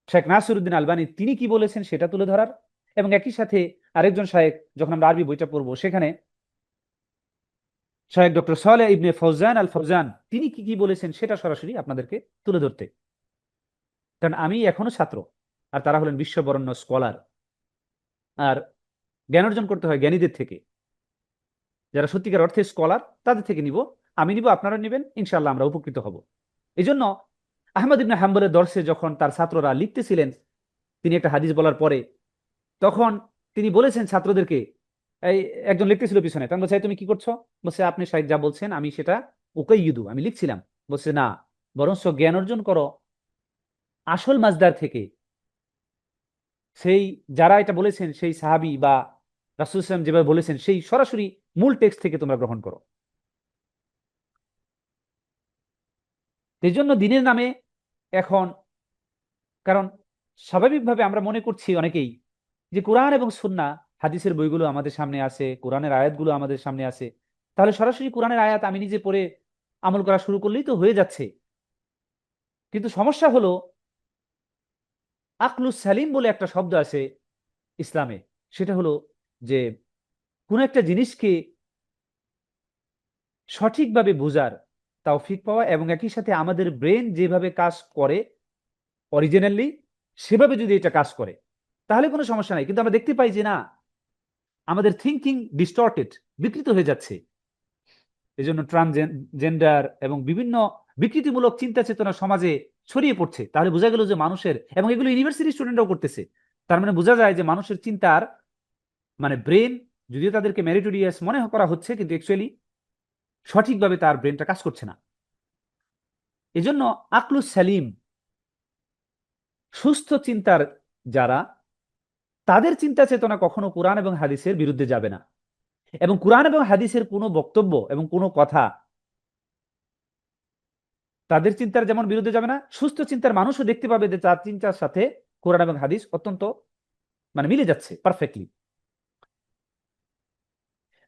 শেখ নাসিরউদ্দিন আলবানী তিনি কি বলেছেন সেটা তুলে ধরার, এবং একই সাথে আরেকজন শায়েখ, যখন আমরা আরবি বইটা পড়বো সেখানে শায়েখ ডক্টর সালেহ ইবনে ফৌজান আল ফৌজান তিনি কি কি বলেছেন সেটা সরাসরি আপনাদেরকে তুলে ধরতে। কারণ আমি এখনো ছাত্র, আর তারা হলেন বিশ্ববরণ্য স্কলার, আর জ্ঞান অর্জন করতে হয় জ্ঞানীদের থেকে, যারা সত্যিকার অর্থে স্কলার তাদের থেকে নিব, আমি নিব, আপনারা নেবেন, ইনশাআল্লাহ আমরা উপকৃত হব। এই জন্য আহমদ ইবনে হাম্বলের দর্শে যখন তার ছাত্ররা লিখতেছিলেন, তিনি একটা হাদিস বলার পরে তখন তিনি বলেছেন ছাত্রদেরকে, এই একজন লিখতেছিল পিছনে, তখন বলছে তুমি কি করছো? বলছে আপনি শাহেদ যা বলছেন আমি সেটা উকাইয়ুদু, আমি লিখছিলাম। বলছে না, বরঞ্চ জ্ঞান অর্জন করো আসল মাজদার থেকে, সেই যারা এটা বলেছেন সেই সাহাবী বা রাসূল সাল্লাল্লাহু আলাইহি ওয়াসাল্লাম যেভাবে বলেছেন সেই সরাসরি মূল টেক্সট থেকে তোমরা গ্রহণ করো। এই জন্য দিনের নামে এখন, কারণ স্বাভাবিকভাবে আমরা মনে করছি অনেকেই যে কোরআন এবং সুন্নাহ হাদিসের বইগুলো আমাদের সামনে আছে, কোরআনের আয়াতগুলো আমাদের সামনে আছে, তাহলে সরাসরি কোরআনের আয়াত আমি নিজে পড়ে আমল করা শুরু করলেই তো হয়ে যাচ্ছে। কিন্তু সমস্যা হলো আকলুস সালিম বলে একটা শব্দ আছে ইসলামে, সেটা হলো যে কোন একটা জিনিসকে সঠিকভাবে বোঝার তৌফিক পাওয়া, এবং একই সাথে আমাদের ব্রেন যেভাবে কাজ করে অরিজিনালি সেভাবে যদি এটা কাজ করে তাহলে কোনো সমস্যা নাই। কিন্তু আমরা দেখতে পাই যে না, আমাদের থিঙ্কিং ডিস্টর্টেড, বিকৃত হয়ে যাচ্ছে। এই জন্য ট্রান্সজেন্ডার এবং বিভিন্ন বিকৃতিমূলক চিন্তা চেতনা সমাজে ছড়িয়ে পড়ছে। তাহলে বোঝা গেল যে মানুষের, এবং এগুলো ইউনিভার্সিটি স্টুডেন্টরাও করতেছে, তার মানে বোঝা যায় যে মানুষের চিন্তার মানে ব্রেন, যদিও তাদেরকে মেরিটোরিয়াস মনে করা হচ্ছে, কিন্তু অ্যাকচুয়ালি সঠিকভাবে তার ব্রেনটা কাজ করছে না। এজন্য আকলুস সালিম, সুস্থ চিন্তার যারা, তাদের চিন্তা চেতনা কখনো কোরআন এবং হাদিসের বিরুদ্ধে যাবে না, এবং কোরআন এবং হাদিসের কোনো বক্তব্য এবং কোনো কথা তাদের চিন্তার যেমন বিরুদ্ধে যাবে না, সুস্থ চিন্তার মানুষও দেখতে পাবে যে তার চিন্তার সাথে কোরআন এবং হাদিস অত্যন্ত মিলে যাচ্ছে পারফেক্টলি।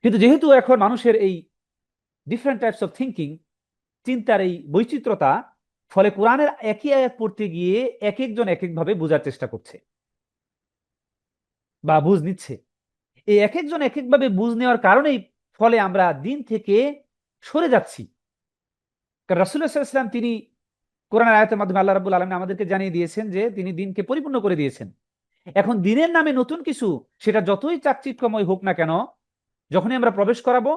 কিন্তু যেহেতু এখন মানুষের এই ডিফারেন্ট টাইপস অফ থিঙ্কিং, চিন্তার এই বৈচিত্র্যতা, ফলে কোরআনের একই আয়াত পড়তে গিয়ে এক একজন এক একভাবে বোঝার চেষ্টা করছে বা বুঝ নিচ্ছে। এই এক একজন এক একভাবে বুঝ নেওয়ার কারণেই ফলে আমরা দিন থেকে সরে যাচ্ছি। কারণ রাসূলুল্লাহ সাল্লাল্লাহু আলাইহি ওয়াসাল্লাম তিনি কোরআনের আয়াতের মাধ্যমে আল্লাহ রাব্বুল আলামিন আমাদেরকে জানিয়ে দিয়েছেন যে তিনি দিনকে পরিপূর্ণ করে দিয়েছেন। এখন দিনের নামে নতুন কিছু, সেটা যতই চাকচিক্যময় হোক না কেন, যখনই আমরা প্রবেশ করাবো,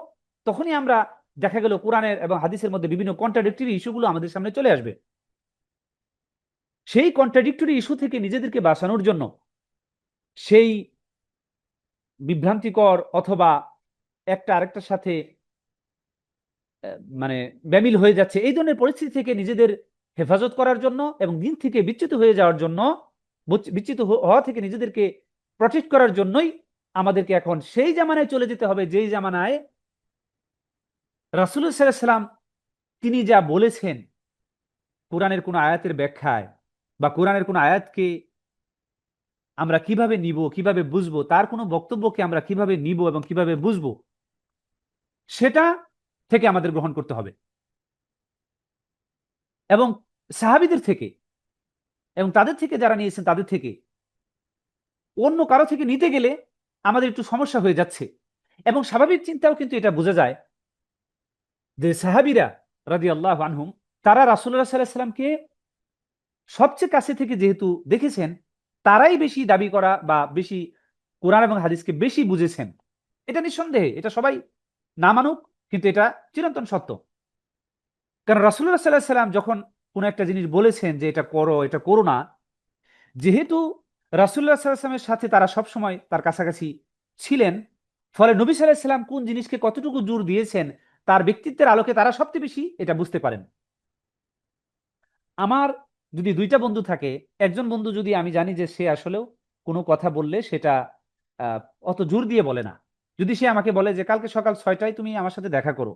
তখনই আমরা দেখা গেল কোরআনের এবং হাদিসের মধ্যে বিভিন্ন কন্ট্রাডিক্টরি ইস্যুগুলো আমাদের সামনে চলে আসবে। সেই কন্ট্রাডিক্টরি ইস্যু থেকে নিজেদেরকে বাঁচানোর জন্য, সেই বিভ্রান্তিকর অথবা একটা আরেকটার সাথে মানে ব্যামিল হয়ে যাচ্ছে এই ধরনের পরিস্থিতি থেকে নিজেদের হেফাজত করার জন্য এবং দিন থেকে বিচ্যুত হয়ে যাওয়ার জন্য, বিচ্যুত হওয়া থেকে নিজেদেরকে প্রটেক্ট করার জন্যই আমাদেরকে এখন সেই জামানায় চলে যেতে হবে যেই জামানায় রাসূলুল্লাহ সাল্লাল্লাহু আলাইহি ওয়াসাল্লাম তিনি যা বলেছেন কোরআনের কোন আয়াতের ব্যাখ্যায় বা কোরআনের কোন আয়াতকে আমরা কিভাবে নিব, কিভাবে বুঝবো, তার কোনো বক্তব্যকে আমরা কিভাবে নিব এবং কিভাবে বুঝবো, সেটা থেকে আমাদের গ্রহণ করতে হবে। এবং সাহাবীদের থেকে এবং তাদের থেকে যারা নিয়েছেন তাদের থেকে অন্য কারো থেকে নিতে গেলে আমাদের একটু সমস্যা হয়ে যাচ্ছে। এবং স্বাভাবিক চিন্তাও কিন্তু এটা বোঝা যায় যে সাহাবীরা রাদিয়াল্লাহু আনহুম তারা রাসূলুল্লাহ সাল্লাল্লাহু আলাইহি সাল্লামকে সবচেয়ে কাছে থেকে যেহেতু দেখেছেন, তারাই বেশি দাবি করা বা বেশি কোরআন এবং হাদিসকে বেশি বুঝেছেন। এটা নিঃসন্দেহে, এটা সবাই না মানুক, কিন্তু এটা চিরন্তন সত্য। কারণ রাসূলুল্লাহ সাল্লাল্লাহু আলাইহি সাল্লাম যখন কোনো একটা জিনিস বলেছেন যে এটা করো, এটা করো না, যেহেতু রাসূলুল্লাহ সাল্লাল্লাহু আলাইহি সাল্লামের সাথে তারা সবসময় তার কাছাকাছি ছিলেন, ফলে নবী সাল্লাল্লাহু আলাইহি সাল্লাম কোন জিনিসকে কতটুকু জোর দিয়েছেন তার ব্যক্তিত্বের আলোকে তারা সবচেয়ে বেশি এটা বুঝতে পারেন। আমার যদি দুইটা বন্ধু থাকে, একজন বন্ধু যদি আমি জানি যে সে আসলেও কোনো কথা বললে সেটা আহ, অত জোর দিয়ে বলে না, যদি সে আমাকে বলে যে কালকে সকাল 6টায় তুমি আমার সাথে দেখা করো,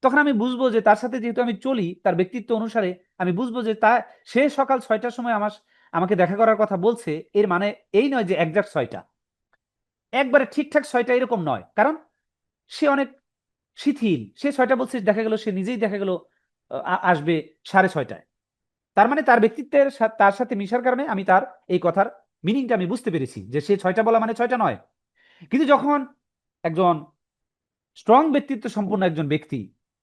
তখন আমি বুঝবো যে তার সাথে যেহেতু আমি চলি তার ব্যক্তিত্ব অনুসারে, আমি বুঝবো যে তা সে সকাল 6টার সময় আমাকে দেখা করার কথা বলছে, এর মানে এই নয় যে একজাক্ট 6টা, একবারে ঠিকঠাক 6টা এরকম নয়। কারণ সে অনেক শিথিল, সে 6টা বলছে, দেখা গেল সে নিজেই দেখা গেল আসবে 6:30টায়। তার মানে তার ব্যক্তিত্বের তার সাথে মিশার কারণে আমি তার এই কথার মিনিংটা আমি বুঝতে পেরেছি যে সে 6টা বলা মানে 6টা নয়। কিন্তু যখন একজন স্ট্রং ব্যক্তিত্ব সম্পন্ন একজন ব্যক্তি,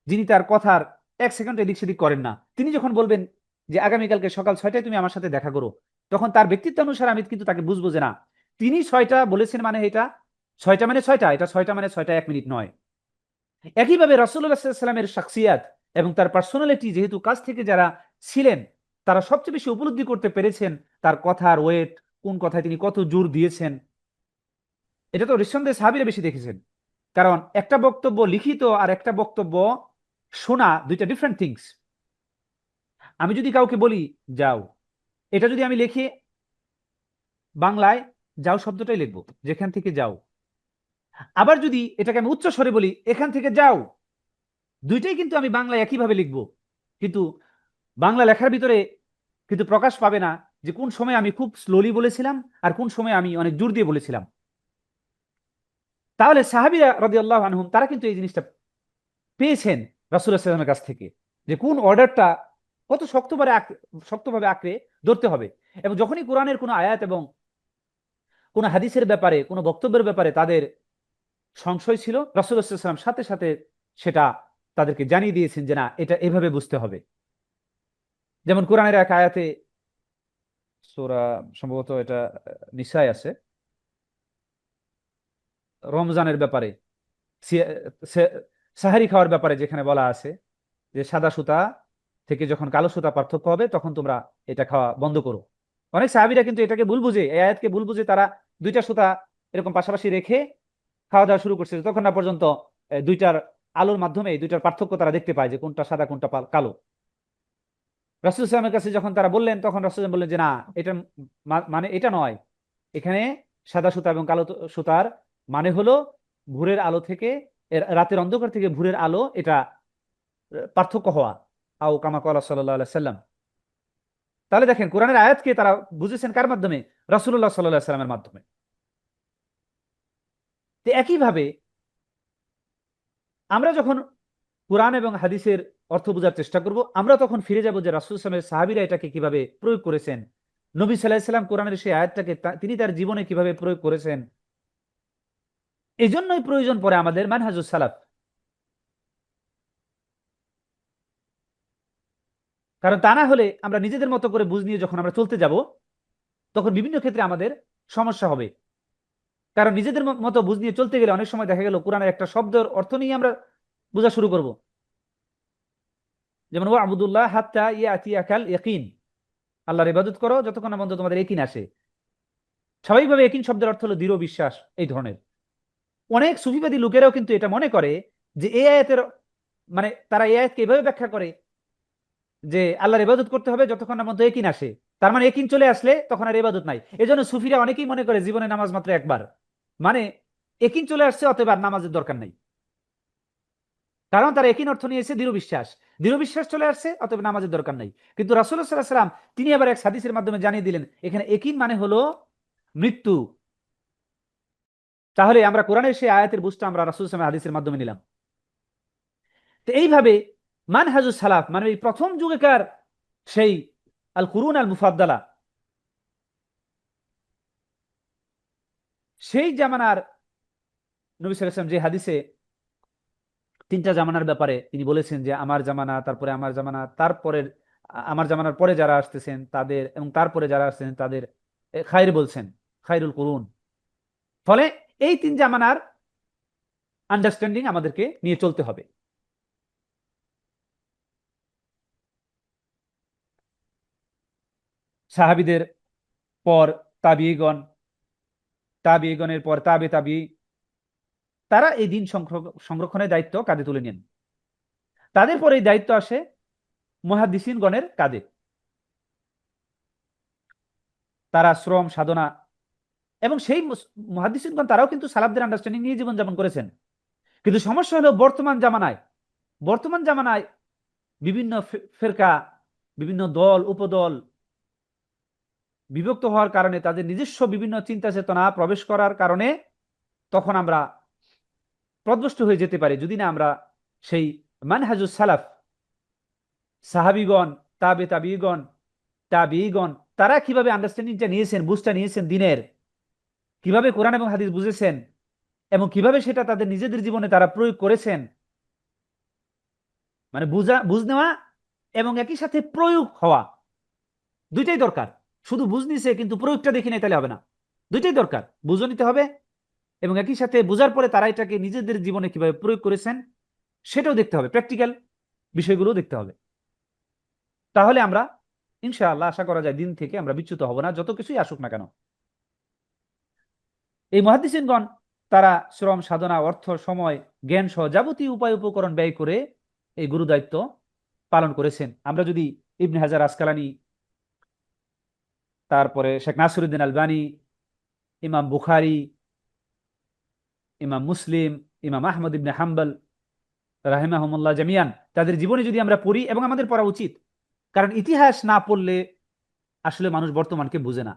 যিনি তার কথার 1 সেকেন্ড এদিক সেদিক করেন না, তিনি যখন বলবেন যে আগামীকালকে সকাল 6টায় তুমি আমার সাথে দেখা করো, তখন তার ব্যক্তিত্ব অনুসারে আমি কিন্তু তাকে বুঝবো যে না, তিনি 6টা বলেছেন মানে এটা 6টা মানে 6টা, এটা 6টা মানে 6টা 1 মিনিট নয়। একইভাবে রাসূলুল্লাহ সাল্লাল্লাহু আলাইহি ওয়াসাল্লামের শাখসিয়াত এবং তার পার্সোনালিটি যেহেতু কাছ থেকে যারা ছিলেন, তারা সবচেয়ে বেশি উপলব্ধি করতে পেরেছেন তার কথার ওয়েট, কোন কথায় তিনি কত জোর দিয়েছেন। এটা তো নিঃসন্দেহে সাহাবীরা বেশি দেখেছেন। কারণ একটা বক্তব্য লিখিত আর একটা বক্তব্য শোনা দুইটা ডিফারেন্ট থিংস। আমি যদি কাউকে বলি যাও, এটা যদি আমি লিখে বাংলায় যাও শব্দটাই লিখবো, যেখান থেকে যাও। আবার যদি এটাকে আমি উচ্চ স্বরে বলি এখান থেকে যাও, দুইটাই কিন্তু আমি বাংলায় একইভাবে লিখবো, কিন্তু বাংলা লেখার ভিতরে কিন্তু প্রকাশ পাবে না যে কোন সময় আমি খুব স্লোলি বলেছিলাম আর কোন সময় আমি অনেক জোর দিয়ে বলেছিলাম। তাহলে সাহাবীরা রাদিয়াল্লাহু আনহুম তারা কিন্তু এই জিনিসটা পেয়েছেন রাসূলুল্লাহ সাল্লাল্লাহু আলাইহি ওয়াসাল্লামের কাছ থেকে, যে কোন অর্ডারটা কত শক্তভাবে আঁকড়ে ধরতে হবে। এবং যখনই কোরআনের কোনো আয়াত এবং কোনো হাদিসের ব্যাপারে কোনো বক্তব্যের ব্যাপারে তাদের সংশয় ছিল, রাসূলুল্লাহ সাল্লাল্লাহু আলাইহি ওয়াসাল্লাম সাথে সাথে সেটা তাদেরকে জানিয়ে দিয়েছেন যে না, এটা এভাবে বুঝতে হবে। যেমন কোরআনের এক আয়াতে, সূরা সম্ভবত এটা নিসায় আছে, রমজানের ব্যাপারে সাহারি খাওয়ার ব্যাপারে যেখানে বলা আছে যে সাদা সুতা থেকে যখন কালো সুতা পার্থক্য হবে তখন তোমরা এটা খাওয়া বন্ধ করো। অনেক সাহাবীরা কিন্তু এটাকে ভুল বুঝে, এই আয়াতকে ভুল বুঝে তারা দুইটা সুতা এরকম পাশাপাশি রেখে খাওয়া দাওয়া শুরু করছে, তখন না পর্যন্ত দুইটার আলোর মাধ্যমে এই দুইটার পার্থক্য তারা দেখতে পায় যে কোনটা সাদা কোনটা কালো। রাসূল সাল্লাল্লাহু আলাইহি ওয়াসাল্লামের কাছে যখন তারা বললেন, তখন রাসূল বললেন যে না, এটা মানে এটা নয়, এখানে সাদা সুতা এবং কালো সুতার মানে হলো ভোরের আলো থেকে রাতের অন্ধকার থেকে ভোরের আলো, এটা পার্থক্য হওয়া। আও কামা ক্বালা সাল্লাল্লাহু আলাইহি সাল্লাম। তাহলে দেখেন কোরআনের আয়াতকে তারা বুঝেছেন কার মাধ্যমে? রাসূলুল্লাহ সাল্লাল্লাহু আলাইহি সাল্লামের মাধ্যমে। তো একইভাবে আমরা যখন কোরআন এবং হাদিসের অর্থ বোঝার চেষ্টা করব, আমরা তখন ফিরে যাব যে রাসূল সাল্লাল্লাহু আলাইহি ওয়াসাল্লামের সাহাবীরা এটাকে কিভাবে প্রয়োগ করেছেন, নবী সাল্লাল্লাহু আলাইহি সাল্লাম কোরআনের সেই আয়াতটাকে তিনি তার জীবনে কিভাবে প্রয়োগ করেছেন। এজন্যই প্রয়োজন পড়ে আমাদের মানহাজুস সালাফ। কারণ তা না হলে আমরা নিজেদের মতো করে বুঝ নিয়ে যখন আমরা চলতে যাব, তখন বিভিন্ন ক্ষেত্রে আমাদের সমস্যা হবে। কারণ নিজেদের মতো বুঝ নিয়ে চলতে গেলে অনেক সময় দেখা গেল কোরআনের একটা শব্দের অর্থ নিয়ে আমরা বোঝা শুরু করব। যেমন ওয়া আবুদুল্লাহ হাত্তা ইয়াতিয়াকাল ইয়াকিন, আল্লাহর ইবাদত করো যতক্ষণ না পর্যন্ত তোমাদের ইয়াকিন আসে। স্বাভাবিকভাবে ইয়াকিন শব্দের অর্থ হলো দৃঢ় বিশ্বাস। এই ধরনের অনেক সুফিবাদী লোকেরাও কিন্তু এটা মনে করে যে এই আয়াতের মানে তারা এই আয়াতকে এভাবে ব্যাখ্যা করে যে আল্লাহর ইবাদত করতে হবে যতক্ষণ না পর্যন্ত ইয়াকিন আসে। তার মানে ইয়াকিন চলে আসলে তখন আর ইবাদত নাই। এজন্য সুফিরা অনেকেই মনে করে জীবনে নামাজ মাত্র একবার, মানে ইয়াকিন চলে আসছে অতএব আর নামাজের দরকার নাই। কারণ তারা ইয়াকিন অর্থ নিয়েছে দৃঢ় বিশ্বাস, দৃঢ় বিশ্বাস চলে আসছে অতএব নামাজের দরকার নাই। কিন্তু রাসূলুল্লাহ সাল্লাল্লাহু আলাইহি ওয়াসাল্লাম তিনি আবার এক হাদিসের মাধ্যমে জানিয়ে দিলেন এখানে ইয়াকিন মানে হলো মৃত্যু। তাহলে আমরা কোরআনের সেই আয়াতের বুঝটা আমরা রাসূলুল্লাহ সাল্লাল্লাহু আলাইহি ওয়াসাল্লামের হাদিসের মাধ্যমে নিলাম। তো এইভাবে মানহাজুস সালাফ মানে এই প্রথম যুগেকার সেই আল কুরুন আল মুফাদ্দালা, সেই জামানার নবী সাল্লাল্লাহু আলাইহি ওয়াসাল্লাম যে হাদিসে তিনটা জামানার ব্যাপারে তিনি বলেছেন যে আমার জামানা, তারপরে আমার জামানা, তারপরে আমার জামানার পরে যারা আসতেছেন তাদের, এবং তারপরে যারা আসতেছেন তাদের খায়র বলছেন, খায়রুল কুরুন। ফলে এই তিন জামানার আন্ডারস্ট্যান্ডিং আমাদেরকে নিয়ে চলতে হবে। সাহাবীদের পর তাবিঈগণ, তাবিঈগণের পর তাবে তাবি, তারা এই দিন সংরক্ষণের দায়িত্ব কাঁধে তুলে নেন। তাদের পরে এই দায়িত্ব আসে মুহাদ্দিসিনগণের কাঁধে। তারা শ্রম সাধনা এবং সেই মুহাদ্দিসিনগণ তারাও কিন্তু সালাফদের আন্ডারস্ট্যান্ডিং নিয়ে জীবনযাপন করেছেন। কিন্তু সমস্যা হলো বর্তমান জামানায় বিভিন্ন ফেরকা, বিভিন্ন দল উপদল বিভক্ত হওয়ার কারণে, তাদের নিজস্ব বিভিন্ন চিন্তা চেতনা প্রবেশ করার কারণে তখন আমরা পথভ্রষ্ট হয়ে যেতে পারি যদি না আমরা সেই মানহাজুস সালাফ, সাহাবিগণ, তাবে তাবিগণ, তাবিগণ তারা কিভাবে আন্ডারস্ট্যান্ডিংটা নিয়েছেন, বুঝটা নিয়েছেন দিনের, কিভাবে কোরআন এবং হাদিস বুঝেছেন এবং কিভাবে সেটা তাদের নিজেদের জীবনে তারা প্রয়োগ করেছেন, মানে বুঝ নেওয়া এবং একই সাথে প্রয়োগ হওয়া, দুইটাই দরকার। শুধু বুঝ নিছে কিন্তু প্রয়োগটা দেখি নাই তাহলে হবে না, দুইটাই দরকার। বুঝও নিতে হবে এবং একই সাথে বোঝার পরে তারা এটাকে নিজেদের জীবনে কিভাবে প্রয়োগ করেছেন সেটাও দেখতে হবে, প্র্যাকটিক্যাল বিষয়গুলো দেখতে হবে। তাহলে আমরা ইনশাআল্লাহ আশা করা যায় দিন থেকে আমরা বিচ্যুত হব না, যত কিছুই আসুক না কেন। এই মুহাদ্দিসিনগণ তারা শ্রম সাধনা, অর্থ, সময়, জ্ঞান সহ যাবতীয় উপায় উপকরণ ব্যয় করে এই গুরু দায়িত্ব পালন করেছেন। আমরা যদি ইবনে হাজার আসকালানি, তারপরে শেখ নাসিরউদ্দিন আলবানী, ইমাম বুখারী, ইমাম মুসলিম, ইমাম আহমদ ইবনে হাম্বল রাহিমাহুমুল্লাহ জামিয়ান, তাদের জীবনে যদি আমরা পড়ি, এবং আমাদের পড়া উচিত, কারণ ইতিহাস না পড়লে আসলে মানুষ বর্তমানকে বুঝে না।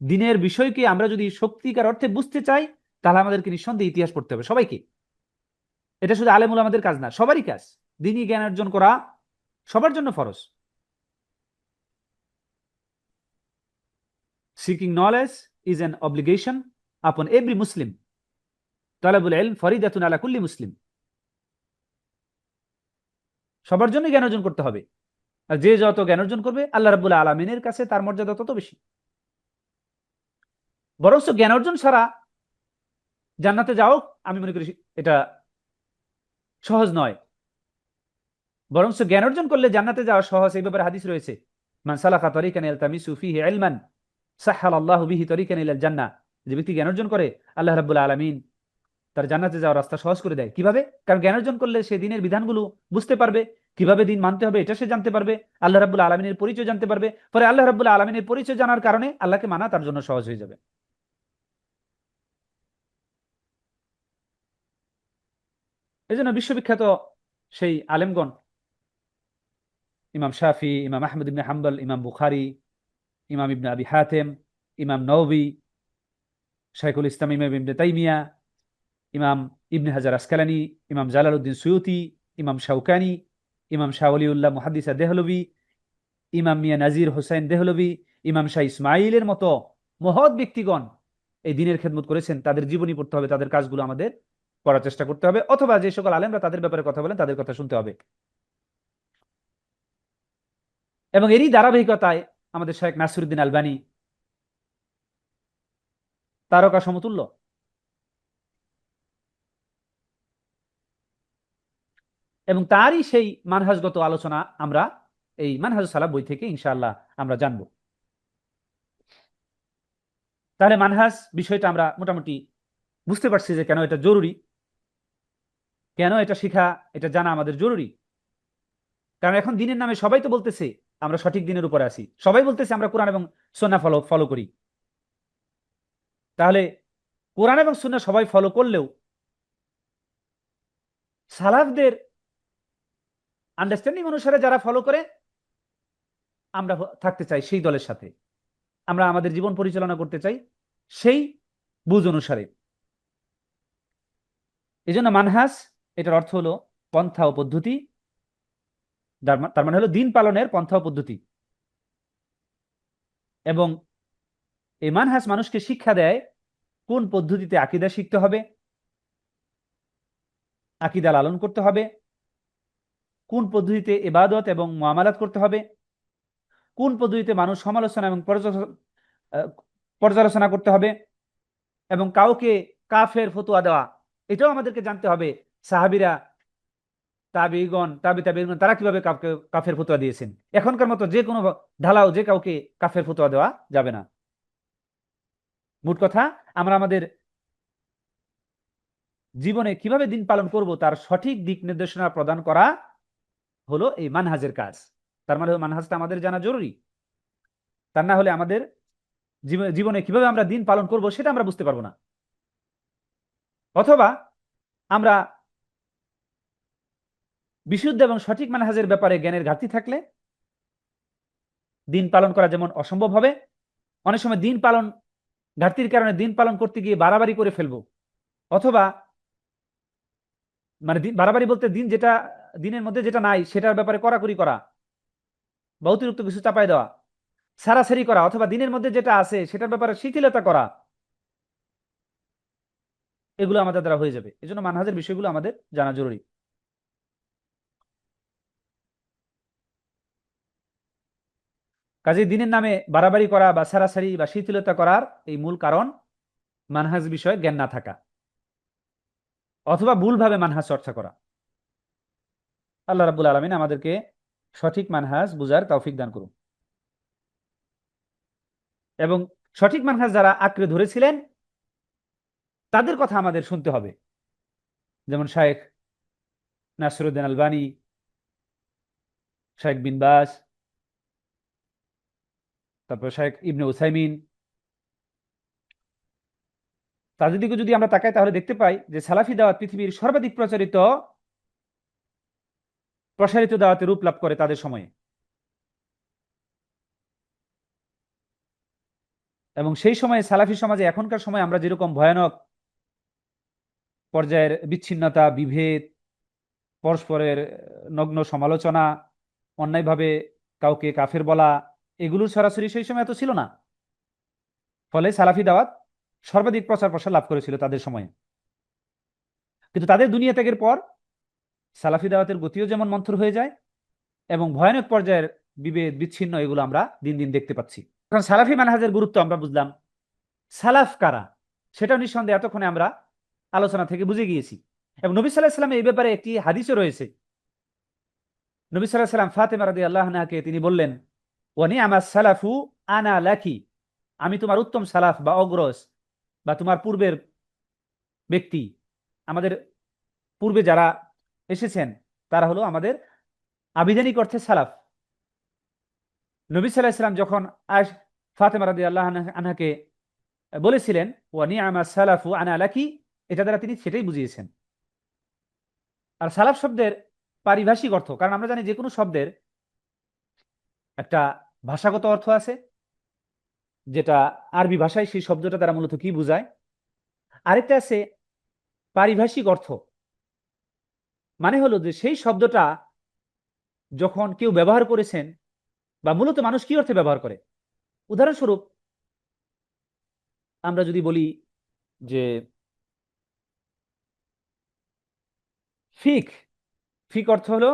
দিনের বিষয়কে আমরা যদি সত্যিকার অর্থে বুঝতে চাই তাহলে আমাদেরকে নিঃসন্দেহে ইতিহাস পড়তে হবে সবাইকে। এটা শুধু আলেম ওলামাদের কাজ না, সবারই কাজ। দিনী জ্ঞান অর্জন করা সবার জন্য ফরজ। Seeking knowledge is an obligation upon every Muslim. তালাবুল ইলম ফরিদাতুন আলা কুল্লি মুসলিম। সবার জন্য জ্ঞান অর্জন করতে হবে, আর যে যত জ্ঞান অর্জন করবে আল্লাহ রাব্বুল আলামিনের কাছে তার মর্যাদা তত বেশি। বরং জ্ঞান অর্জন ছাড়া জান্নাতে যাও আমি মনে করি এটা সহজ নয়। বরং জ্ঞান অর্জন করলে জান্নাতে যাওয়া সহজ, এই ব্যাপারে হাদিস রয়েছে, মান সালাকা তরিকান ইয়ালতামিসু ফিহি ইলমান সাহহালাল্লাহু বিহি তরিকান ইলাল জান্নাহ। যে ব্যক্তি জ্ঞান অর্জন করে আল্লাহ রাব্বুল আলামিন তার জান্নাতে যাওয়ার রাস্তা সহজ করে দেয়। কিভাবে? কারণ জ্ঞান অর্জন করলে সে দিনের বিধানগুলো বুঝতে পারবে, কিভাবে দিন মানতে হবে এটা সে জানতে পারবে, আল্লাহ রাব্বুল আলামিনের পরিচয় জানতে পারবে। পরে আল্লাহ রাব্বুল আলামিনের পরিচয় জানার কারণে আল্লাহকে মানা তার জন্য সহজ হয়ে যাবে। এই জন্য বিশ্ববিখ্যাত সেই আলেমগণ, ইমাম শাফি, ইমাম আহমদ ইবনে হাম্বল, ইমাম বুখারী, ইমাম ইবনে আবি হাতেম, ইমাম নওবী, শাইখুল ইসলাম ইমাম ইবনে তাইমিয়া, ইমাম ইবনে হাজার আসকালানি, ইমাম জালালউদ্দিন সুয়ুতি, ইমাম শাওকানি, ইমাম শাহ ওলিউল্লাহ মুহাদ্দিস দেহলভী, ইমাম মিয়া নাজির হোসেন দেহলভী, ইমাম শাহ ইসমাইলের মতো মহৎ ব্যক্তিগণ এই দিনের খেদমত করেছেন। তাদের জীবনী পড়তে হবে, তাদের কাজগুলো আমাদের করার চেষ্টা করতে হবে, অথবা যে সকল আলেমরা তাদের ব্যাপারে কথা বলেন তাদের কথা শুনতে হবে। এবং এরই ধারাবাহিকতায় আমাদের শেখ নাসিরউদ্দিন আলবানী তারকা সমতুল্য। এবং তারই সেই মানহাজগত আলোচনা আমরা এই মানহাজুস সালাফ বই থেকে ইনশাআল্লাহ আমরা জানব। তাহলে মানহাজ বিষয়টা আমরা মোটামুটি বুঝতে পারছি যে কেন এটা জরুরি, কেন এটা শিখা, এটা জানা আমাদের জরুরি। কারণ এখন দিনের নামে সবাই তো বলতেছে আমরা সঠিক দিনের উপরে আছি, সবাই বলতেছে আমরা কোরআন এবং সুন্নাহ ফলো করি। তাহলে কোরআন এবং সুন্নাহ সবাই ফলো করলেও সালাফদের আন্ডারস্ট্যান্ডিং অনুসারে যারা ফলো করে আমরা থাকতে চাই সেই দলের সাথে, আমরা আমাদের জীবন পরিচালনা করতে চাই সেই বুঝ অনুসারে। এই জন্য মানহাজ এটার অর্থ হলো পন্থা ও পদ্ধতি, তার মানে হলো দিন পালনের পন্থা ও পদ্ধতি। এবং এই মানহাজ মানুষকে শিক্ষা দেয় কোন পদ্ধতিতে আকীদা শিখতে হবে, আকীদা লালন করতে হবে, কোন পদ্ধতিতে ইবাদত এবং মুআমালাত করতে হবে, কোন পদ্ধতিতে মানুষ সমালোচনা এবং পর্যালোচনা করতে হবে, এবং কাউকে কাফের ফতোয়া দেওয়া এটাও আমাদেরকে জানতে হবে। সাহাবীরা, তাবিগণ, তাবিগণ তারা কিভাবে কাফের ফতোয়া দিয়েছেন। এখনকার মতো যে কোনো ঢালাও যে কাউকে কাফের ফতোয়া দেওয়া যাবে না। মোট কথা, আমরা আমাদের জীবনে কিভাবে দিন পালন করব তার সঠিক দিক নির্দেশনা প্রদান করা হলো এই মানহাজের কাজ। তার মানে মানহাজটা আমাদের জানা জরুরি। তা না হলে আমাদের জীবনে কিভাবে আমরা দিন পালন করব সেটা আমরা বুঝতে পারবো না। অথবা আমরা বিশুদ্ধ এবং সঠিক মানহাজের ব্যাপারে জ্ঞানের ঘাটতি থাকলে দিন পালন করা যেমন অসম্ভব হবে, অনেক সময় দিন পালন ঘাটতির কারণে দিন পালন করতে গিয়ে বাড়াবাড়ি করে ফেলবো, অথবা মানে বাড়াবাড়ি বলতে দিনের মধ্যে যেটা নাই সেটার ব্যাপারে কড়াকড়ি করা বা অতিরিক্ত কিছু চাপাই দেওয়া, সারাসারি করা, অথবা দিনের মধ্যে যেটা আছে সেটার ব্যাপারে শিথিলতা করা, এগুলো আমাদের দ্বারা হয়ে যাবে। এই জন্য মানহাজের বিষয়গুলো আমাদের জানা জরুরি। কাজে দিনের নামে বাড়াবাড়ি করা বা সারাসারি বা শিথিলতা করার এই মূল কারণ মানহাজ বিষয়ে জ্ঞান না থাকা, অথবা ভুলভাবে মানহাজ চর্চা করা। আল্লাহ রাব্বুল আলামিন আমাদেরকে সঠিক মানহাজ বুঝার তৌফিক দান করুন। এবং সঠিক মানহাজ যারা আঁকড়ে ধরেছিলেন তাদের কথা আমাদের শুনতে হবে, যেমন শায়েখ নাসিরউদ্দিন আলবানী, শায়েখ বিন বাজ, তারপর শায়েখ ইবনে উসাইমিন। তাদের দিকে যদি আমরা তাকাই তাহলে দেখতে পাই যে সালাফি দাওয়াত পৃথিবীর সর্বাধিক প্রসারিত দাওয়াতে রূপ লাভ করে তাদের সময়ে। এবং সেই সময়ে সালাফি সমাজে এখনকার সময় আমরা যেরকম ভয়ানক পর্যায়ের বিচ্ছিন্নতা, বিভেদ, পরস্পরের নগ্ন সমালোচনা, অন্যায়ভাবে কাউকে কাফের বলা, এগুলোর সরাসরি সেই সময় এত ছিল না। ফলে সালাফি দাওয়াত সর্বাধিক প্রচার প্রসার লাভ করেছিল তাদের সময়ে। কিন্তু তাদের দুনিয়া ত্যাগের পর সালাফি দাওয়াতের গতিও যেমন মন্থর হয়ে যায় এবং ভয়ানক পর্যায়ের বিভেদ, বিচ্ছিন্ন, এগুলো আমরা দিন দিন দেখতে পাচ্ছি। এখন সালাফি মানহাজের গুরুত্ব আমরা বুঝলাম। সালাফ কারা সেটাও নিঃসন্দেহে এতক্ষণে আমরা আলোচনা থেকে বুঝে গিয়েছি। এবং নবী সাল্লাল্লাহু আলাইহি ওয়াসাল্লামের এই ব্যাপারে একটি হাদিসও রয়েছে। নবী সাল্লাল্লাহু আলাইহি ওয়াসাল্লাম ফাতেমা রাদিয়াল্লাহু আনহাকে তিনি বললেন, ওয়া নি'মাস সালাফু আনা লাকি, আমি তোমার উত্তম সালাফ বা অগ্রজ বা তোমার পূর্বের ব্যক্তি, আমাদের পূর্বে যারা এসেছেন তারা হলো আমাদের আবিধানিক অর্থে সালাফ। নবী সাল্লাল্লাহু আলাইহি ওয়াসাল্লাম যখন ফাতেমা রাদিয়াল্লাহু আনহাকে বলেছিলেন ওয়া নি'মাস সালাফু আনা লাকি, এটা দ্বারা তিনি সেটাই বুঝিয়েছেন। আর সালাফ শব্দের পারিভাষিক অর্থ, কারণ আমরা জানি যে কোনো শব্দের একটা ভাষাগত অর্থ আছে, যেটা আরবি ভাষায় সেই শব্দটা দ্বারা মূলত কি বোঝায়। আরেকটা আছে পারিভাষিক অর্থ, মানে হলো যে সেই শব্দটা যখন কেউ ব্যবহার করেছেন, বা মূলত মানুষ কি অর্থে ব্যবহার করে। উদাহরণস্বরূপ আমরা যদি বলি যে ফিক, ফিক অর্থ হলো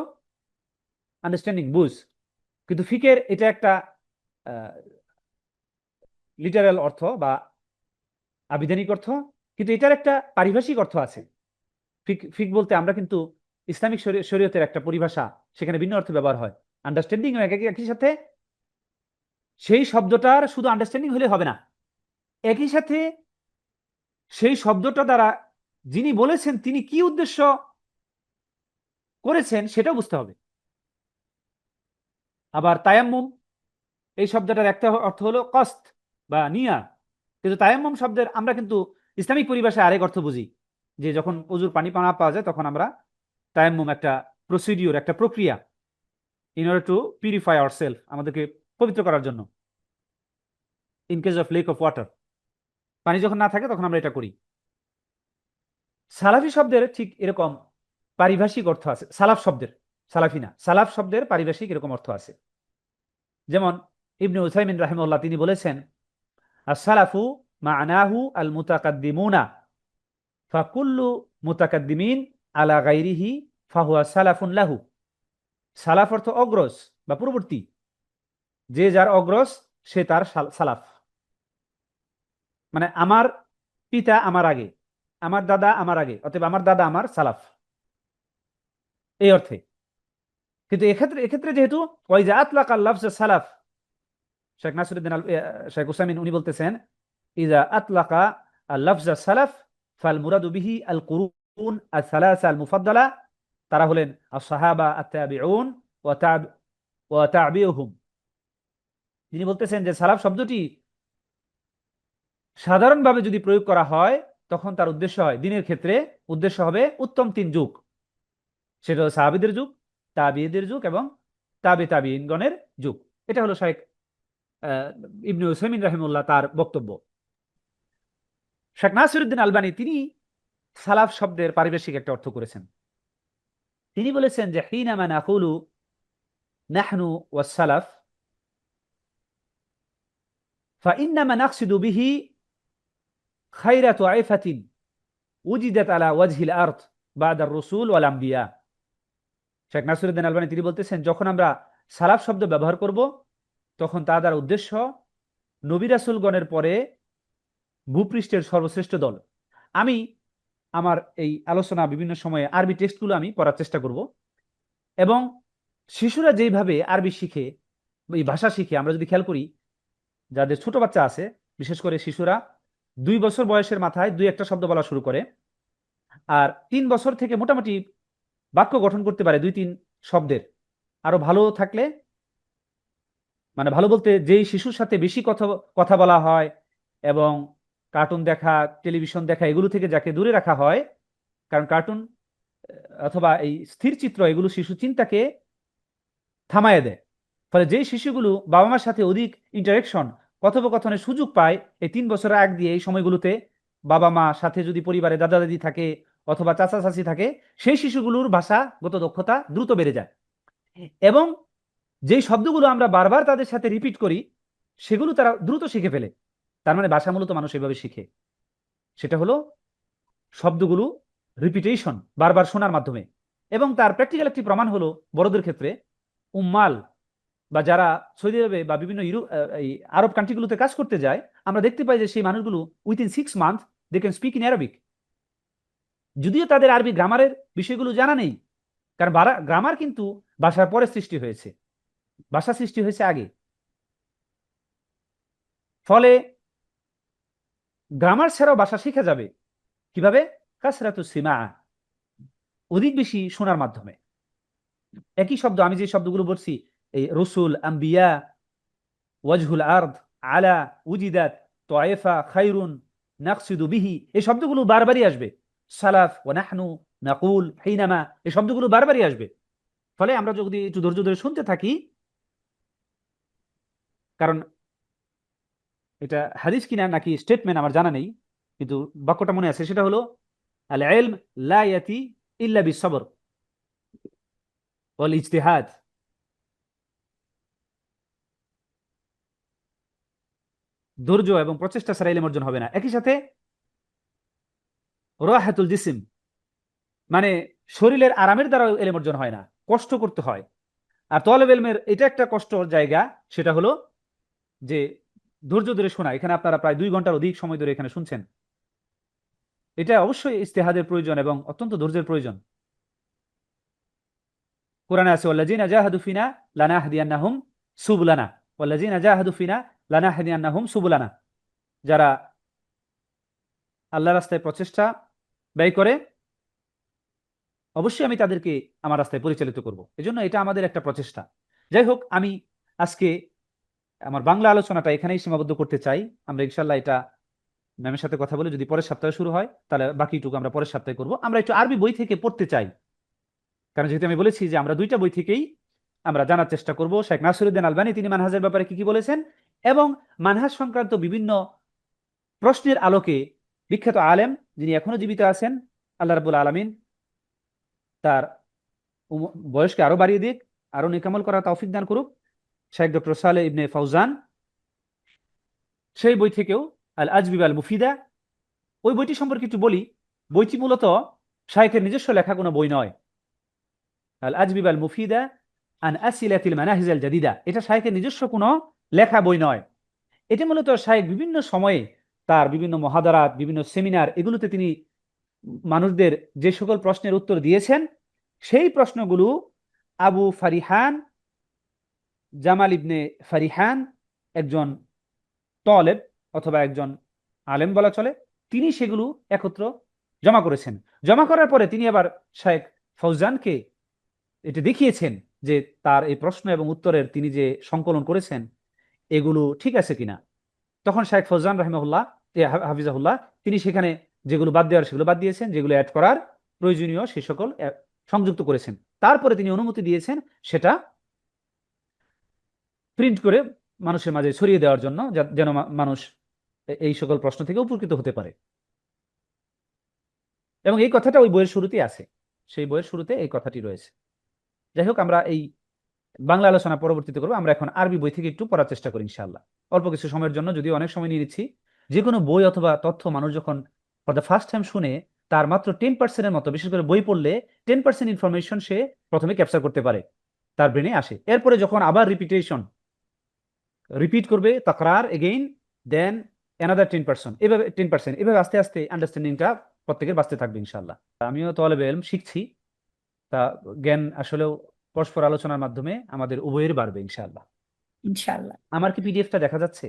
আন্ডারস্ট্যান্ডিং, বুঝ, কিন্তু ফিকের এটা একটা লিটারাল অর্থ বা আবিধানিক অর্থ, কিন্তু এটার একটা পারিভাষিক অর্থ আছে। ফিক ফিক বলতে আমরা কিন্তু ইসলামিক শরীয়তের একটা পরিভাষা, সেখানে ভিন্ন অর্থে ব্যবহার হয়। আন্ডারস্ট্যান্ডিং একই সাথে সেই শব্দটার শুধু আন্ডারস্ট্যান্ডিং হলে হবে না, একই সাথে সেই শব্দটা দ্বারা যিনি বলেছেন তিনি কি উদ্দেশ্য করেছেন সেটাও বুঝতে হবে। আবার তায়াম্মুম, এই শব্দটার একটা অর্থ হলো কস্ত বা নিয়া, কিন্তু তায়াম্মুম শব্দের আমরা কিন্তু ইসলামিক পরিভাষায় আরেক অর্থ বুঝি, যে যখন অজুর পানি পানা পাওয়া যায় তখন আমরা তায়াম্মুম একটা প্রসিডিওর, একটা প্রক্রিয়া, in order to purify ourself, আমাদেরকে পবিত্র করার জন্য, in case of lake of water, পানি যখন না থাকে তখন আমরা এটা করি। সালাফি শব্দের ঠিক এরকম পারিভাষিক অর্থ আছে। সালাফ শব্দের, সালাফি না, সালাফ শব্দের পারিভাষিক এরকম অর্থ আছে। যেমন ইবনে উসাইমিন রাহিমাহুল্লাহ তিনি বলেছেন, আস-সালাফু মা'নাহু আল মুতাকাদ্দিমুনা ফাকুল্লু মুতাকাদ্দিমিন আলা গায়রিহি ফাহুয়া সালাফুন লাহু। সালাফ অর্থ অগ্রজ বা পূর্ববর্তী, যে যার অগ্রজ সে তার সালাফ। মানে আমার পিতা আমার আগে, আমার দাদা আমার আগে, অতএব আমার দাদা আমার সালাফ, এই অর্থে। কিন্তু এক্ষেত্রে যেহেতু ওই যে আতলাকা লাফজ সালাফ, শেখ নাসিরউদ্দিন শেখ উসাইমিন উনি বলতেছেন, ইজা আতলাকা লাফজ সালাফ ফাল মুরাদু বিহি আল কুরুন আল সালাসা আল মুফাদ্দালা, তারা হলেন আস-সাহাবা আত-তাবিউন ওয়া তাবিউহুম। তিনি বলতেছেন যে সালাফ শব্দটি সাধারণভাবে যদি প্রয়োগ করা হয় তখন তার উদ্দেশ্য হয়, দিনের ক্ষেত্রে উদ্দেশ্য হবে উত্তম তিন যুগ, সেটা হলো সাহাবীদের যুগ, তাবিঈদের যুগ এবং তাবিঈনগণের যুগ। এটা হলো শেখ ইবনে উসাইমিন রাহিমাহুল্লাহ তার বক্তব্য। শেখ নাসিরউদ্দিন আলবানী তিনি সালাফ শব্দের পারিভাষিক একটা অর্থ করেছেন। তিনি বলেছেন যে হিনামা নাকুলু নাহনু ওয়াস সালাফ ফাইন্নামা নাকসিদু বিহি খায়রা তাইফাতিন উজিদাত আলা ওয়াজহিল আরদ বাদার রসুল ওয়াল আম্বিয়া। শেখ নাসিরউদ্দিন আলবানী তিনি বলতেছেন, যখন আমরা সালাফ শব্দ ব্যবহার করব তখন তা দ্বারা উদ্দেশ্য নবী রাসূলগণের পরে ভূপৃষ্ঠের সর্বশ্রেষ্ঠ দল। আমি আমার এই আলোচনা বিভিন্ন সময়ে আরবি টেক্সটগুলো আমি পড়ার চেষ্টা করব, এবং শিশুরা যেইভাবে আরবি শিখে, এই ভাষা শিখে, আমরা যদি খেয়াল করি যাদের ছোট বাচ্চা আছে, বিশেষ করে শিশুরা 2 বছর বয়সের মাথায় 2-1টা শব্দ বলা শুরু করে, আর 3 বছর থেকে মোটামুটি বাক্য গঠন করতে পারে 2-3 শব্দের। আরো ভালো থাকলে, মানে ভালো বলতে যেই শিশুর সাথে বেশি কথা কথা বলা হয় এবং কার্টুন দেখা, টেলিভিশন দেখা, এগুলো থেকে যাকে দূরে রাখা হয়, কারণ কার্টুন অথবা এই স্থির চিত্র এগুলো শিশু চিন্তাকে থামায় দেয়। ফলে যেই শিশুগুলো বাবা মার সাথে অধিক ইন্টারেকশন, কথোপকথনের সুযোগ পায় এই 3 বছরের আগ দিয়ে, এই সময়গুলোতে বাবা মা সাথে যদি পরিবারে দাদা দাদি থাকে অথবা চাচা চাচি থাকে, সেই শিশুগুলোর ভাষাগত দক্ষতা দ্রুত বেড়ে যায়। এবং যেই শব্দগুলো আমরা বারবার তাদের সাথে রিপিট করি সেগুলো তারা দ্রুত শিখে ফেলে। তার মানে ভাষা মূলত মানুষ এভাবে শিখে, সেটা হলো শব্দগুলো রিপিটেশন, বারবার শোনার মাধ্যমে। এবং তার প্র্যাকটিক্যাল একটি প্রমাণ হলো বড়দের ক্ষেত্রে উম্মাল বা যারা সৌদি আরবে বা বিভিন্ন ইউরোপ, এই আরব কান্ট্রিগুলোতে কাজ করতে যায়, আমরা দেখতে পাই যে সেই মানুষগুলো within 6 month they can speak in Arabic, যদিও তাদের আরবি গ্রামারের বিষয়গুলো জানা নেই। কারণ গ্রামার কিন্তু ভাষার পরে সৃষ্টি হয়েছে, ভাষা সৃষ্টি হয়েছে আগে। ফলে গ্রামার ছাড়াও ভাষা শেখা যাবে কিভাবে? কাসরাতু সিমা, অধিক বেশি শোনার মাধ্যমে। একই শব্দ আমি যে শব্দগুলো বলছি, এই রসুল, আম্বিয়া, ওয়াজহুল আরদ, আলা, উজিদাত, তায়েফা, খায়রুন, নাকসিদু বিহি, এই শব্দগুলো বারবারই আসবে। সালাফ, ওয়া নাহনু, নাকুল, হিনামা, এই শব্দগুলো বারবারই আসবে। ফলে আমরা যদি একটু ধৈর্য ধরে শুনতে থাকি, কারণ এটা হাদিস কিনা নাকি স্টেটমেন্ট আমার জানা নেই, কিন্তু বাক্যটা মনে আছে, সেটা হলো আল ইলম লা ইয়াতি ইল্লা বিসবর ওয়াল ইজতিহাদ। ধৈর্য এবং প্রচেষ্টা ছাড়া ইলম অর্জন হবে না। একই সাথে রাহাতুল জিসিম, মানে শরীরের আরামের দ্বারা ইলম অর্জন হয় না, কষ্ট করতে হয়। আর তলব ইলমের এটা একটা কষ্টর জায়গা, সেটা হলো যে ধৈর্য ধরে শোনা। এখানে আপনারা প্রায় 2 ঘন্টার অধিক সময় ধরে এখানে শুনছেন। এটা অবশ্যই ইজতিহাদের প্রয়োজন এবং অত্যন্ত ধৈর্যের প্রয়োজন। কোরআনে আছে ওয়াল্লাযিনা জাহাদু ফিনা লানাহদিয়ান্নাহুম সুবুলানা, ওয়াল্লাযিনা জাহাদু ফিনা লানাহদিয়ান্নাহুম সুবুলানা। যারা আল্লাহর রাস্তায় প্রচেষ্টা ব্যয় করে, অবশ্যই আমি তাদেরকে আমার রাস্তায় পরিচালিত করব। এজন্য এটা আমাদের একটা প্রচেষ্টা। যাই হোক, আমি আজকে আমার বাংলা আলোচনাটা এখানেই সীমাবদ্ধ করতে চাই। আমরা ইনশাল্লাহ এটা ম্যামের সাথে কথা বলে যদি পরের সপ্তাহে শুরু হয়, তাহলে বাকিটুকু আমরা পরের সপ্তাহে করব। আমরা একটু আরবি বই থেকে পড়তে চাই, কারণ যেহেতু আমি বলেছি যে আমরা 2টা বই থেকেই আমরা জানার চেষ্টা করব। শেখ নাসিরউদ্দিন আলবানী তিনি মানহাজের ব্যাপারে কি কি বলেছেন, এবং মানহাজ সংক্রান্ত বিভিন্ন প্রশ্নের আলোকে বিখ্যাত আলেম যিনি এখনো জীবিত আছেন, আল্লাহ রাব্বুল আলামিন তার বয়সকে আরো বাড়িয়ে দিক, আরো নিকামল করার তৌফিক দান করুক, শেখ ডক্টর সালেহ ইবনে ফাউজান, সেই বই থেকেও আল আজবিব আল মুফিদা, ওই বইটি সম্পর্কে একটু বলি। বইটি মূলত শাইখের নিজস্ব লেখা কোনো বই নয়। আল আজবিব আল মুফিদা আন আসিলাতিল মানাহিজ আল জাদিদা, এটা শাইখের নিজস্ব কোনো লেখা বই নয়। এটি মূলত শাইখ বিভিন্ন সময়ে তার বিভিন্ন মহাদারাত, বিভিন্ন সেমিনার, এগুলোতে তিনি মানুষদের যে সকল প্রশ্নের উত্তর দিয়েছেন, সেই প্রশ্নগুলো আবু ফারিহান, জামাল ইবনে ফারিহান, একজন তলেব অথবা একজন আলেম বলা চলে, তিনি সেগুলো একত্র জমা করেছেন। জমা করার পরে তিনি আবার শেখ ফৌজানকে এটা দেখিয়েছেন যে তার এই প্রশ্ন এবং উত্তরের তিনি যে সংকলন করেছেন এগুলো ঠিক আছে কিনা। তখন শেখ ফৌজান রহমাহুল্লাহ, হাফিজাহুল্লাহ, তিনি সেখানে যেগুলো বাদ দেওয়ার সেগুলো বাদ দিয়েছেন, যেগুলো অ্যাড করার প্রয়োজনীয় সে সকল সংযুক্ত করেছেন। তারপরে তিনি অনুমতি দিয়েছেন সেটা প্রিন্ট করে মানুষের মাঝে ছড়িয়ে দেওয়ার জন্য, যেন মানুষ এই সকল প্রশ্ন থেকে উপকৃত হতে পারে। এবং এই কথাটা ওই বইয়ের শুরুতেই আছে, সেই বইয়ের শুরুতে এই কথাটি রয়েছে। যাই হোক, আমরা এই বাংলা আলোচনা পরবর্তীতে করবো। আমরা এখন আরবি বই থেকে একটু পড়ার চেষ্টা করি ইনশাআল্লাহ, অল্প কিছু সময়ের জন্য, যদি অনেক সময় নিয়ে নিচ্ছি। যে কোনো বই অথবা তথ্য মানুষ যখন ফর দ্য ফার্স্ট টাইম শুনে, তার মাত্র 10%-এর মতো, বিশেষ করে বই পড়লে 10% ইনফরমেশন সে প্রথমে ক্যাপচার করতে পারে, তার ব্রেনে আসে। এরপরে যখন আবার রিপিট করবে, তাকরার এগেইন, দেন অ্যানাদার 10%, এভাবে 10%, এভাবে আস্তে আস্তে আন্ডারস্ট্যান্ডিংটা প্রত্যেকের বাঁচতে থাকবে ইনশাআল্লাহ। আমিও তলেবে ইলম শিখছি, তা জ্ঞান আসলেও পরস্পর আলোচনার মাধ্যমে আমাদের উভয়ের বাড়বে ইনশাআল্লাহ। ইনশাআল্লাহ। আমার কি পিডিএফটা দেখা যাচ্ছে?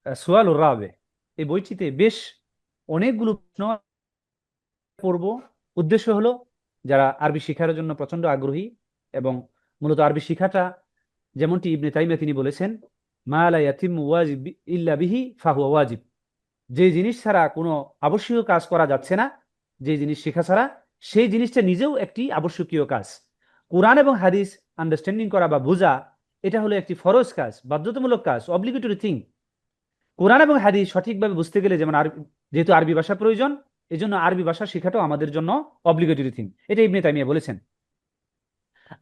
সোয়াল ও রাবে, এই বইটিতে বেশ অনেকগুলো প্রশ্ন পড়ব। উদ্দেশ্য হলো যারা আরবি শেখার জন্য প্রচন্ড আগ্রহী, এবং মূলত আরবি শিখাটা যেমনটি ইবনে তাইমিয়া তিনি বলেছেন, মা লা ইয়াতিম্মু ওয়াজিব ইল্লা বিহি ফাহুয়া ওয়াজিব, যে জিনিস ছাড়া কোনো আবশ্যকীয় কাজ করা যাচ্ছে না, যে জিনিস শেখা ছাড়া, সেই জিনিসটা নিজেও একটি আবশ্যকীয় কাজ। কোরআন এবং হাদিস আন্ডারস্ট্যান্ডিং করা বা বোঝা, এটা হলো একটি ফরজ কাজ, বাধ্যতামূলক কাজ, অব্লিগেটরি থিং। কোরআন এবং হাদিস সঠিকভাবে বুঝতে গেলে, যেমন যেহেতু আরবি ভাষা প্রয়োজন, এই জন্য আরবি ভাষা শেখাটাও আমাদের জন্য অব্লিগেটরি থিং, এটা ইবনে তাইমিয়া বলেছেন।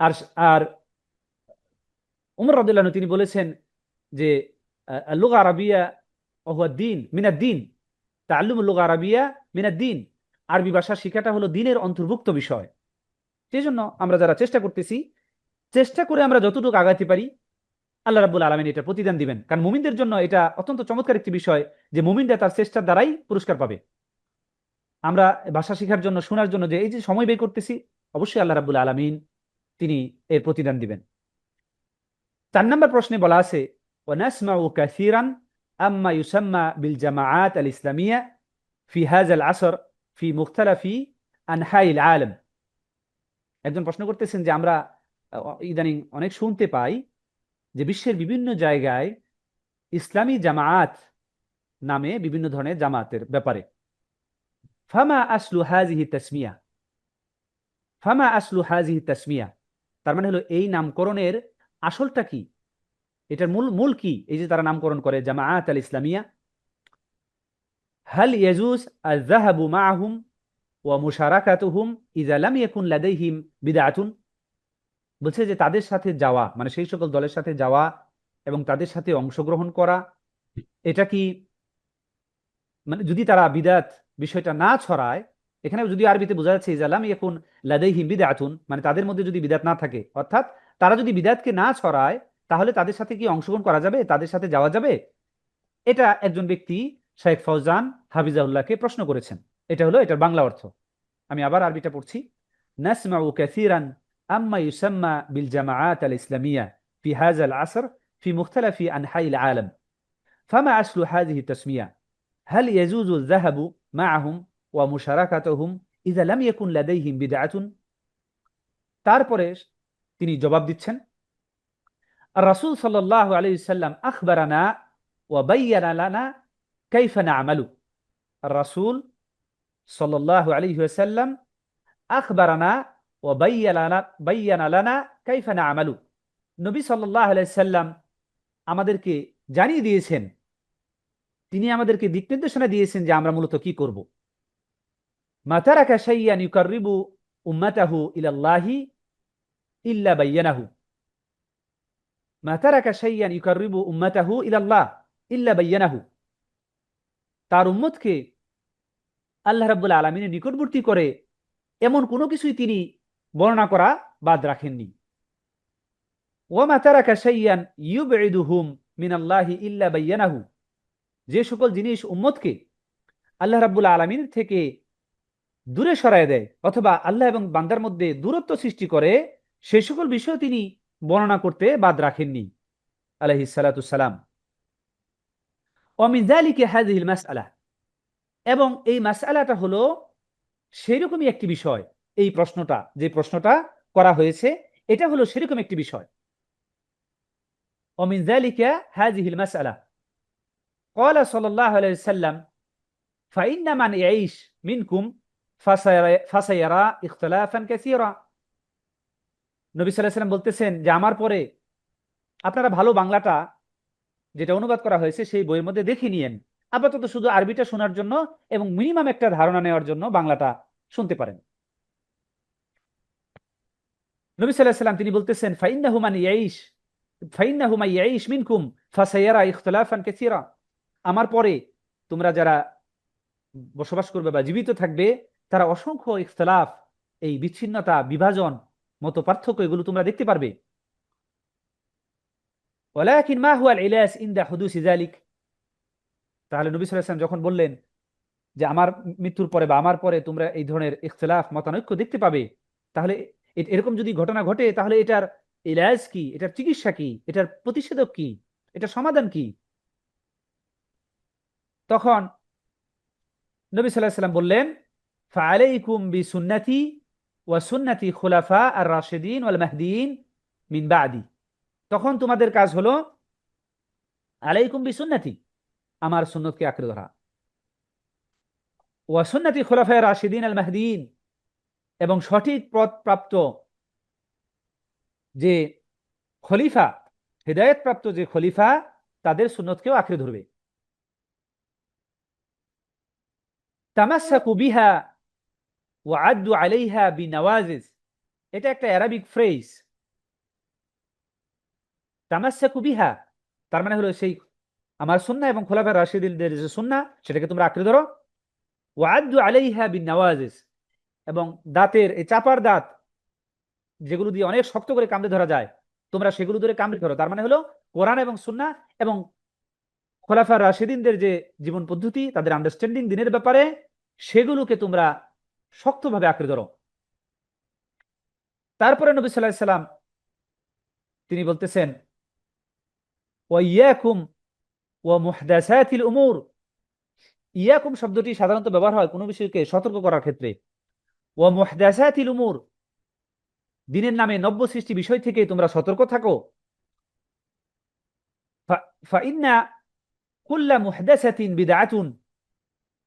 আর আর উমর রাদিয়াল্লাহু আনহু তিনি বলেছেন যে লুগা আরাবিয়া ওহুয়া দ্বীন মিনাদ দ্বীন, তাআল্লুমুল লুগা আরাবিয়া মিনাদ দ্বীন, আরবি ভাষা শেখাটা হলো দ্বীনের অন্তর্ভুক্ত বিষয়। সেই জন্য আমরা যারা চেষ্টা করতেছি, চেষ্টা করে আমরা যতটুকু আগাইতে পারি, আল্লাহ রাব্বুল আলামিন এটা প্রতিদান দিবেন। কারণ মুমিনদের জন্য এটা অত্যন্ত চমৎকার একটি বিষয় যে মুমিনরা তার চেষ্টার দ্বারাই পুরস্কার পাবে। আমরা ভাষা শেখার জন্য, শোনার জন্য যে এই যে সময় ব্যয় করতেছি, অবশ্যই আল্লাহ রাব্বুল আলামিন তিনি এর প্রতিদান দিবেন। 4 নম্বর প্রশ্নে বলা আছে, ওয়ানাসমাউ কাসীরান আম্মা ইউসাম্মা বিল জামাআত আল ইসলামিয়া ফি হাযাল আসর ফি মুখতালিফি আনহাইল আলাম। একজন প্রশ্ন করতেছেন যে আমরা ইদানিং অনেক শুনতে পাই যে বিশ্বের বিভিন্ন জায়গায় ইসলামী জামাআত নামে বিভিন্ন ধরনের জামাতের ব্যাপারে। ফামা আসলু হাযিহি তাসমিয়া, ফামা আসলু হাজিহি তাসমিয়া, তার মানে হলো এই নামকরণের আসলটা কি, এটার মূল মূল কি, এই যে তারা নামকরণ করে জামাআত আল ইসলামিয়া। হাল ইয়াজুজ আয-যাহাবু মাআহুম ওয়া মুশারাকাতুহুম ইযা লাম ইয়াকুন লাদাইহিম বিদআতুন, বলছে যে তাদের সাথে যাওয়া মানে সেই সকল দলের সাথে যাওয়া এবং তাদের সাথে অংশগ্রহণ করা, এটা কি মানে যদি তারা বিদাত বিষয়টা না ছড়ায়, এখানে যদি আরবিতে বোঝা যাচ্ছে ইজালাম ইয়াকুন লাদাইহিম বিদআতুন, মানে তাদের মধ্যে যদি বিদাত না থাকে, অর্থাৎ তারা যদি বিদাতকে না ছড়ায়, তাহলে তাদের সাথে কি অংশগ্রহণ করা যাবে, তাদের সাথে যাওয়া যাবে? এটা একজন ব্যক্তি শেখ ফৌজান হাফিজাউল্লাহকে প্রশ্ন করেছেন। এটা হলো এটার বাংলা অর্থ। আমি আবার আরবিটা পড়ছি। নাসমাউ কাসীরান আম্মা ইউসাম্মা বিল জামাআত আল ইসলামিয়া ফি হাযা আল আসর ফি মুখতালিফি আনহাই আল আলাম ফামা আসলু হাযিহি তাসমিয়া هل يجوز الذهب معهم ومشاركتهم إذا لم يكن لديهم بدعة؟ তারপরে তিনি জবাব দিচ্ছেন, الرسول صلى الله عليه وسلم أخبرنا وبين لنا كيف نعمل। الرسول صلى الله عليه وسلم أخبرنا وبين لنا كيف نعمل। নবী সাল্লাল্লাহু আলাইহি সাল্লাম আমাদেরকে জানিয়ে দিয়েছেন, তিনি আমাদেরকে দিক নির্দেশনা দিয়েছেন যে আমরা মূলত কি করব। মা তারাকা শাইয়ান ইউকাররিবু উম্মাতাহু ইলাল্লাহি ইল্লা বায়্যানাহু, মা তারাকা শাইয়ান ইউকাররিবু উম্মাতাহু ইলাল্লাহ ইল্লা বায়্যানাহু, তার উম্মতকে আল্লাহ রাব্বুল আলামিনের নিকটবর্তী করে এমন কোনো কিছুই তিনি বর্ণনা করা বাদ রাখেননি। ওয়া মা তারাকা শাইয়ান ইউবঈদুহুম মিনাল্লাহি ইল্লা বায়্যানাহু, যে সকল জিনিস উম্মতকে আল্লাহ রাব্বুল আলামিনের থেকে দূরে সরায় দেয় অথবা আল্লাহ এবং বান্দার মধ্যে দূরত্ব সৃষ্টি করে, সেই সকল বিষয় তিনি বর্ণনা করতে বাদ রাখেননি আলাইহিস সালাতু সালাম। ওয়া মিন যালিকা হাযিহিল মাসআলা, এবং এই মাসআলাটা হলো সেরকমই একটি বিষয়, এই প্রশ্নটা যে প্রশ্নটা করা হয়েছে এটা হলো সেরকম একটি বিষয়। ওয়া মিন যালিকা হাযিহিল মাসআলা ক্বালা সাল্লাল্লাহু আলাইহি ওয়াসাল্লাম ফাইন্না মান ইয়াইশ মিনকুম ফাসায়ারা ইখতিলাফান কাসীরা। নবী সাল্লাল্লাহু আলাইহি ওয়াসাল্লাম বলতেছেন যে আমার পরে আপনারা ভালো বাংলাটা যেটা অনুবাদ করা হয়েছে সেই বইয়ের মধ্যে দেখে নিয়েন, আপাতত শুধু আরবিটা শোনার জন্য এবং মিনিমাম একটা ধারণা নেওয়ার জন্য বাংলাটা শুনতে পারেন। নবী সাল্লাল্লাহু আলাইহি ওয়াসাল্লাম তিনি বলতেছেন ফাইন্নাহু মান ইয়াইশ মিনকুম ফাসায়ারা ইখতিলাফান কাসীরা, আমার পরে তোমরা যারা বসবাস করবে বা জীবিত থাকবে তারা অসংখ্য ইখতিলাফ, এই বিচ্ছিন্নতা, বিভাজন, মত পার্থক্য এগুলো তোমরা দেখতে পারবে। ওয়ালাকিন মা হুয়া আল ইলাজ ইনদা হুদুসি যালিক, তাহলে নবী সাল্লাল্লাহু আলাইহি ওয়াসাল্লাম যখন বললেন যে আমার মৃত্যুর পরে বা আমার পরে তোমরা এই ধরনের ইখতিলাফ, মতানৈক্য দেখতে পাবে, তাহলে এরকম যদি ঘটনা ঘটে তাহলে এটার ইলাজ কি, এটার চিকিৎসা কি, এটার প্রতিষেধক কি, এটার সমাধান কি? তখন নবী সাল্লাল্লাহু আলাইহি ওয়াসাল্লাম বললেন ফাআলাইকুম বিসুন্নতি ওয়া সুন্নতি খুলাফা আর রাশিদিন ওয়াল মাহদিয়িন মিন বাদি, তখন তোমাদের কাজ হলো আলাইকুম বিসুন্নতি, আমার সুন্নতকে আঁকড়ে ধরা, ওয়া সুন্নতি খুলাফা আর রাশিদিন আল মাহদিয়িন, এবং সঠিক পথ প্রাপ্ত যে খলিফা, হিদায়াত প্রাপ্ত যে খলিফা, তাদের সুন্নতকেও আঁকড়ে ধরবে। তামাসসাকু বিহা ওয়া আদ্দু আলাইহা বিনাওয়াজিজ, এটা একটা আরবিক ফ্রেজ। তামাসসাকু বিহা তার মানে হলো সেই আমার সুন্নাহ এবং খোলাফায়ে রাশিদিনদের যে সুন্নাহ সেটাকে তোমরা আঁকড়ে ধরো। ওয়া আদ্দু আলাইহা বিনাওয়াজিজ, এবং দাঁতের এই চাপার দাঁত যেগুলো দিয়ে অনেক শক্ত করে কামড়ে ধরা যায়, তোমরা সেগুলো ধরে কামড়ে ধরো। তার মানে হলো কোরআন এবং সুন্নাহ এবং খোলাফায়ে রাশিদিনদের যে জীবন পদ্ধতি, তাদের আন্ডারস্ট্যান্ডিং দিনের ব্যাপারে, সেগুলোকে তোমরা শক্তভাবে আঁকড়ে ধরো। তারপরে নবী সাল্লাল্লাহু আলাইহি সাল্লাম তিনি বলতেছেন ওয়া ইয়াকুম ওয়া মুহদাসাতিল উমুর, ইয়াকুম শব্দটি সাধারণত ব্যবহার হয় কোনো বিষয়কে সতর্ক করার ক্ষেত্রে। ওয়া মুহদাসাতিল উমুর, দিনের নামে নব্য সৃষ্টি বিষয় থেকে তোমরা সতর্ক থাকো। ফাইন্না কুল্লা মুহদাসাতিন বিদআতুন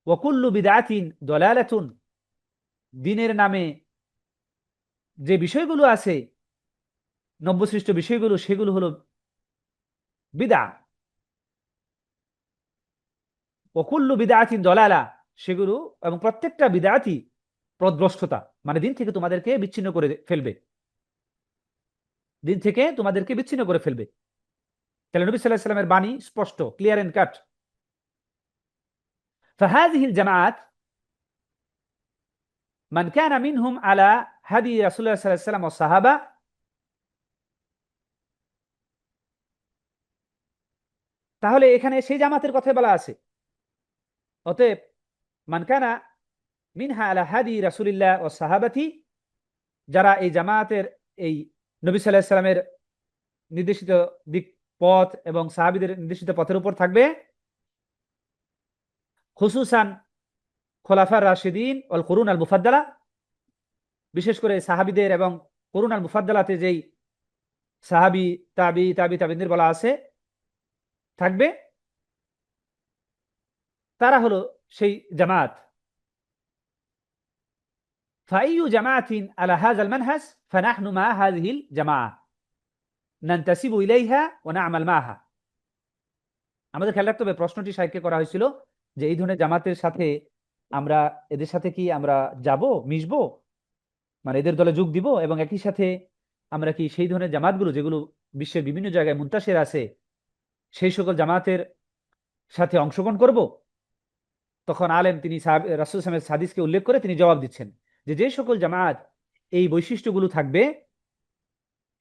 ওয়া কুল্লু বিদআতিন দালালাতুন, দিনের নামে যে বিষয়গুলো আছে নব্যসৃষ্ট বিষয়গুলো, সেগুলো হলো বিদআ, ওয়া কুল্লু বিদআতিন দালালা, সেগুলো এবং প্রত্যেকটা বিদআতই পথভ্রষ্টতা, মানে দিন থেকে তোমাদেরকে বিচ্ছিন্ন করে ফেলবে, দিন থেকে তোমাদেরকে বিচ্ছিন্ন করে ফেলবে। তাহলে নবী সাল্লাল্লাহু আলাইহি ওয়াসাল্লামের বাণী স্পষ্ট, ক্লিয়ার এন্ড কাট। فهذه الجماعات من كان منهم على هدي رسول الله صلى الله عليه وسلم والصحابة، তাহলে এখানে সেই জামাতের কথা বলা আছে। অতএব মান কানা মিনহা আলা হাদি রাসূলিল্লাহ ওয়াস সাহাবাতি, যারা এই জামাতের এই নবী সাল্লাল্লাহু আলাইহি ওয়াসাল্লামের নির্দেশিত দিক পথ এবং সাহাবীদের নির্দেশিত পথের উপর থাকবে, খুসুসান খোলাফার রাশিদিন ওয়াল কুরুন আল মুফাদ্দালা, বিশেষ করে সাহাবীদের এবং কুরুন আল মুফাদ্দালাতে যেই সাহাবী তাবিঈনদের বলা আছে থাকবে, তারা হলো সেই জামাত। ফাইয়ু জামাতিন আলা হাযাল মানহাজ ফানাহনু মা হাযিহিল জামাআহ নানতাসিবু ইলাইহা ওয়া না'মাল মাহা। আমাদের খেয়াল রাখতে হবে, প্রশ্নটি সাহিত্যে করা হয়েছিল যে এই ধরনের জামাতের সাথে আমরা, এদের সাথে কি আমরা যাব, মিশবো, মানে এদের দলে যোগ দিব, এবং একই সাথে আমরা কি সেই ধরনের জামাতগুলো যেগুলো বিশ্বের বিভিন্ন জায়গায় মুনতাশির আছে সেই সকল জামাতের সাথে অংশগ্রহণ করব? তখন আলেম তিনি রাসূল সাল্লাল্লাহু আলাইহি হাদিসকে উল্লেখ করে তিনি জবাব দিচ্ছেন যে যে সকল জামাত এই বৈশিষ্ট্যগুলো থাকবে,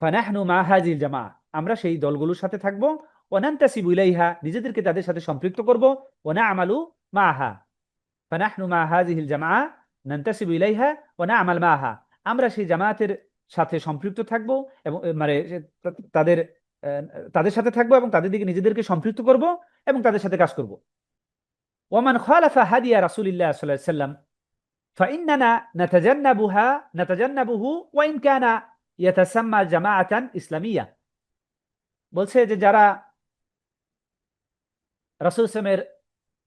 ফানাহনু মা হাযিল জামা, আমরা সেই দলগুলোর সাথে থাকব, ওয়া নানতাসিবু ইলাইহা, নিজেদেরকে তাদের সাথে সম্পৃক্ত করব, ওয়া না'মালু মাহা, ফানাহনু মা হাযিহিল জামা নানতাসিবু ইলাইহা ওয়া না'মাল মাহা, আমরা সেই জামাতের সাথে সম্পৃক্ত থাকব এবং মানে তাদের তাদের সাথে থাকব এবং তাদের দিকে নিজেদেরকে সম্পৃক্ত করব এবং তাদের সাথে কাজ করব। ওয়ামান খালাফা হাদিয়া রাসূলিল্লাহ সাল্লাল্লাহু আলাইহি ওয়াসাল্লাম ফাইন্নানা নাতাজান্নাবুহু ওয়া ইন কানা ইয়াতাসাম্মা জামাআতান ইসলামিয়া। বলছে যে যারা রাসূল সাল্লামের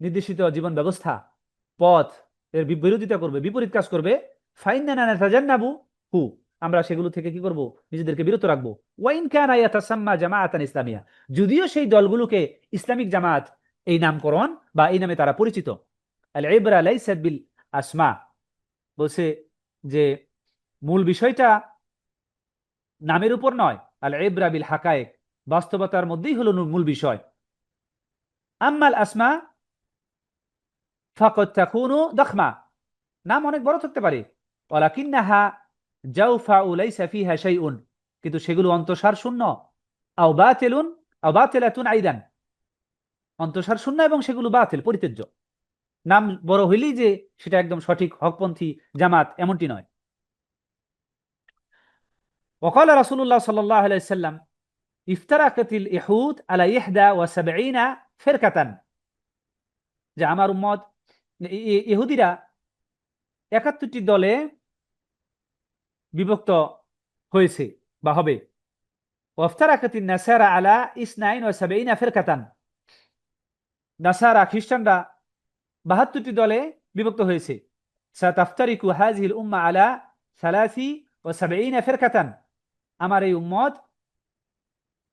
নির্দেশিত জীবন ব্যবস্থা পথ এর বিরোধিতা করবে, বিপরীত কাজ করবে, ফাইন্নানা নাতাজান্নাবুহু, আমরা সেগুলো থেকে কি করব, নিজেদেরকে বিরত রাখবো। ওয়া ইন কানা ইয়াতাসাম্মা জামাআতান ইসলামিয়া, যদিও সেই দলগুলোকে ইসলামিক জামাত এই নামকরণ বা এই নামে তারা পরিচিত। আল ইবরা লাইসাত বিল আসমা, বলছে যে মূল বিষয়টা নামের উপর নয়, আল ইবরা বিল হাকায়েক, বাস্তবতার মধ্যেই হলো মূল বিষয়। আম্মাল আসমা ফাকাদ তাকুনু দাখমা, নাম অনেক বড় থাকতে পারে, ওয়ালাকিন্নাহা জাওফাউ লাইসা ফিহা শাইউন, কিন্তু সেগুলো অন্তঃসার শূন্য, আও বাতিলুন আও বাতিলাতুন আইদান, অন্তঃসার শূন্য এবং সেগুলো বাতিল, পরিত্যাজ্য। নাম বড় হইলেই যে সেটা একদম সঠিক হকপন্থী জামাত এমনটি নয়। وقال رسول الله صلى الله عليه وسلم افترقت اليهود على 71 فرقة، যে আমার উম্মত ইহুদিরা 71টি দলে বিভক্ত হয়েছে বা হবে। وافترقت النصارى على 72 فرقة، নাসারা খ্রিস্টানরা 72টি দলে বিভক্ত হয়েছে। সাতাফতারিকু হাযিহিল উম্মাহ আলা 73 ফিরকাতান, আমার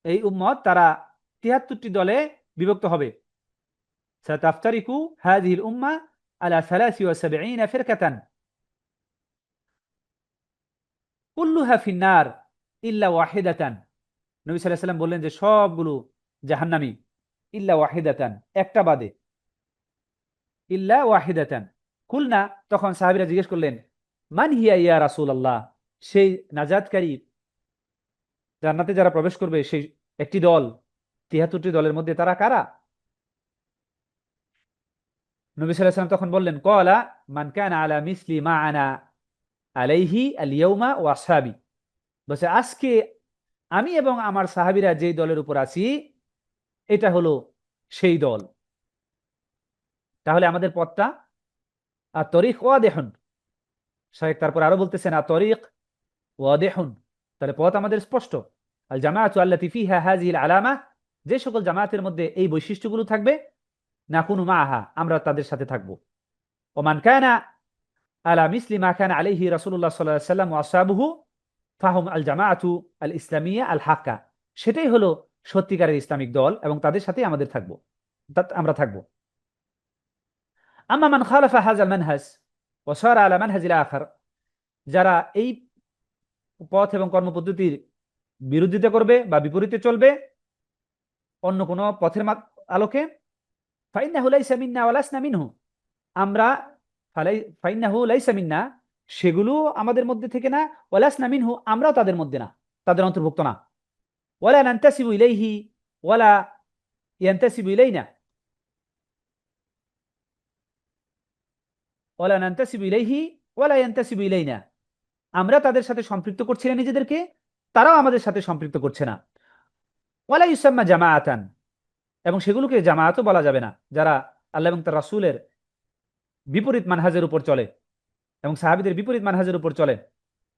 এই উম্মত তারা 73টি দলে বিভক্ত হবে। সাতাফতারিকু হাযিহিল উম্মাহ আলা 73 ফিরকাতান কুল্লুহা ফিন্নার ইল্লা ওয়াহিদাতান, নবী সাল্লাল্লাহু আলাইহি ওয়াসাল্লাম বললেন যে সবগুলো জাহান্নামী ইল্লা ওয়াহিদাতান, একটা বাদে, ইল্লা ওয়াহিদাতান। কুলনা, তখন সাহাবীরা জিজ্ঞেস করলেন, মান হিয়া ইয়া রাসূলুল্লাহ, সেই নাজাতকারী জান্নাতে যারা প্রবেশ করবে সেই একটি দল, 73টি দলের মধ্যে তারা কারা? নবী সাল্লাল্লাহু আলাইহি ওয়াসাল্লাম তখন বললেন, ক্বালা মান কানা আলা মিসলি মা আনা আলাইহি আল ইয়াউমা ওয়া আসহাবি, বলছে আজকে আমি এবং আমার সাহাবীরা যেই দলের উপর আছি এটা হলো সেই দল। তাহলে আমাদের পথটা আত-তরিক ওয়াদিহুন, শায়েখ তারপর আরো বলতেছেন আত-তরিক ওয়াদিহুন, তাহলে পথ আমাদের স্পষ্ট। আল জামাআতু আল্লাতী ফিহা হাযিহিল আলামা, যে সকল জামাতের মধ্যে এই বৈশিষ্ট্যগুলো থাকবে, নাকুনু মাআহা, আমরা তাদের সাথে থাকব। ওমান কানা আলা মিসলি মা কানা আলাইহি রাসূলুল্লাহ সাল্লাল্লাহু আলাইহি ওয়াসাল্লাম ওয়া আসহাবুহু, ফাহুম আল জামাআতু আল ইসলামিয়া আল হাক্কা, সেটাই হলো সত্যিকারের ইসলামিক দল এবং তাদের সাথেই আমাদের থাকবো, আমরা থাকবো। আম্মা মান খালাফা হাযাল মানহাজ ওয়া সারা আলা মানহাজিল আখার, যারা এই পথ এবং কর্মপদ্ধতির বিরোধিতা করবে বা বিপরীতে চলবে অন্য কোনো পথের আলোকে, ফাইন্নাহু লাইসা মিন্না ওয়া লাসনা মিনহু, আমরা ফাইন্নাহু লাইসা মিন্না, সেগুলো আমাদের মধ্যে থেকে না, ওয়া লাসনা মিনহু, আমরাও তাদের মধ্যে না, তাদের অন্তর্ভুক্ত না। ওয়ালা নানতাসিবু ইলাইহি ওয়ালা ইয়ানতাসিবু ইলাইনা, ওয়ালা নানতাসিবু ইলাইহি ওয়ালা ইয়ানতাসিবু ইলাইনা, আমরা তাদের সাথে সম্পৃক্ত করছি না নিজেদেরকে, তারাও আমাদের সাথে সম্পৃক্ত করছে না। ওয়ালা ইউসাম্মা জামাআতান, এবং সেগুলোকে জামায়াতও বলা যাবে না, যারা আল্লাহ এবং তার রাসূলের বিপরীত মানহাজের উপর চলে এবং সাহাবীদের বিপরীত মানহাজের উপর চলে।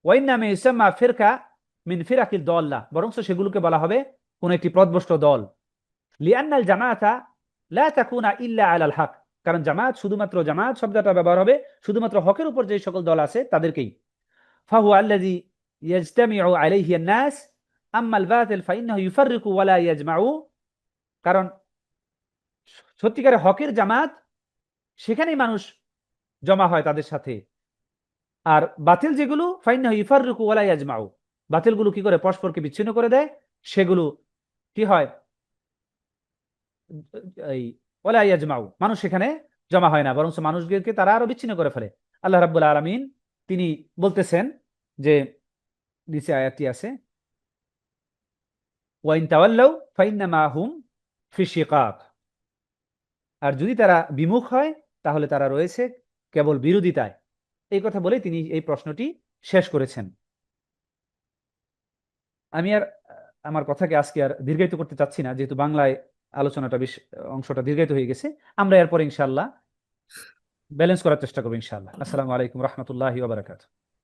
ওয়াইন্নামা ইউসাম্মা ফিরকা মিন ফিরাকিল দাল্লাহ, বরং সেগুলোকে বলা হবে কোন একটি পথভ্রষ্ট দল। লিআন্নাল জামাআতা লা তাকুনা ইল্লা আলাল হক, কারণ জামায়াত শুধুমাত্র, জামায়াত শব্দটা ব্যবহার হবে শুধুমাত্র হকের উপর যে সকল দল আছে তাদেরকেই। ফাহুয়া আল্লাযী ইয়াজতামিউ আলাইহি আন-নাস আম্মাল বাতিল ফাইন্নাহু ইউফাররিকু ওয়া লা ইয়াজমাউ, কারণ সত্যিকারের হকের জামাত সেখানেই মানুষ জমা হয় তাদের সাথে, আর বাতিল যেগুলো ফাইন্নাহু ইউফাররিকু ওয়া লা ইয়াজমাউ, বাতিলগুলো কি করে পরস্পরকে বিচ্ছিন্ন করে দেয়, সেগুলো কি হয় এই ওয়া লা ইয়াজমাউ, মানুষ সেখানে জমা হয় না, বরং মানুষদেরকে তারা আরো বিচ্ছিন্ন করে ফেলে। আল্লাহ রাব্বুল আলামিন তিনি বলতেছেন যে, নিচে আয়াতটি আছে, ওয়াইন তাওয়াল্লাউ ফাইন্নামা হুম ফি শিকাক, আর যদি তারা বিমুখ হয় তাহলে তারা রয়েছে কেবল বিরোধিতায়। এই কথা বলে তিনি এই প্রশ্নটি শেষ করেছেন। আমি আর আমার কথাকে আজকে আর দীর্ঘায়িত করতে চাচ্ছি না, যেহেতু বাংলায় আলোচনাটা বেশ অংশটা দীর্ঘায়িত হয়ে গেছে। আমরা এরপর ইনশাআল্লাহ ব্যালেন্স করার চেষ্টা করবো ইনশাআল্লাহ। আসসালামু আলাইকুম রহমতুল্লাহি ওয়া বারাকাতুহু।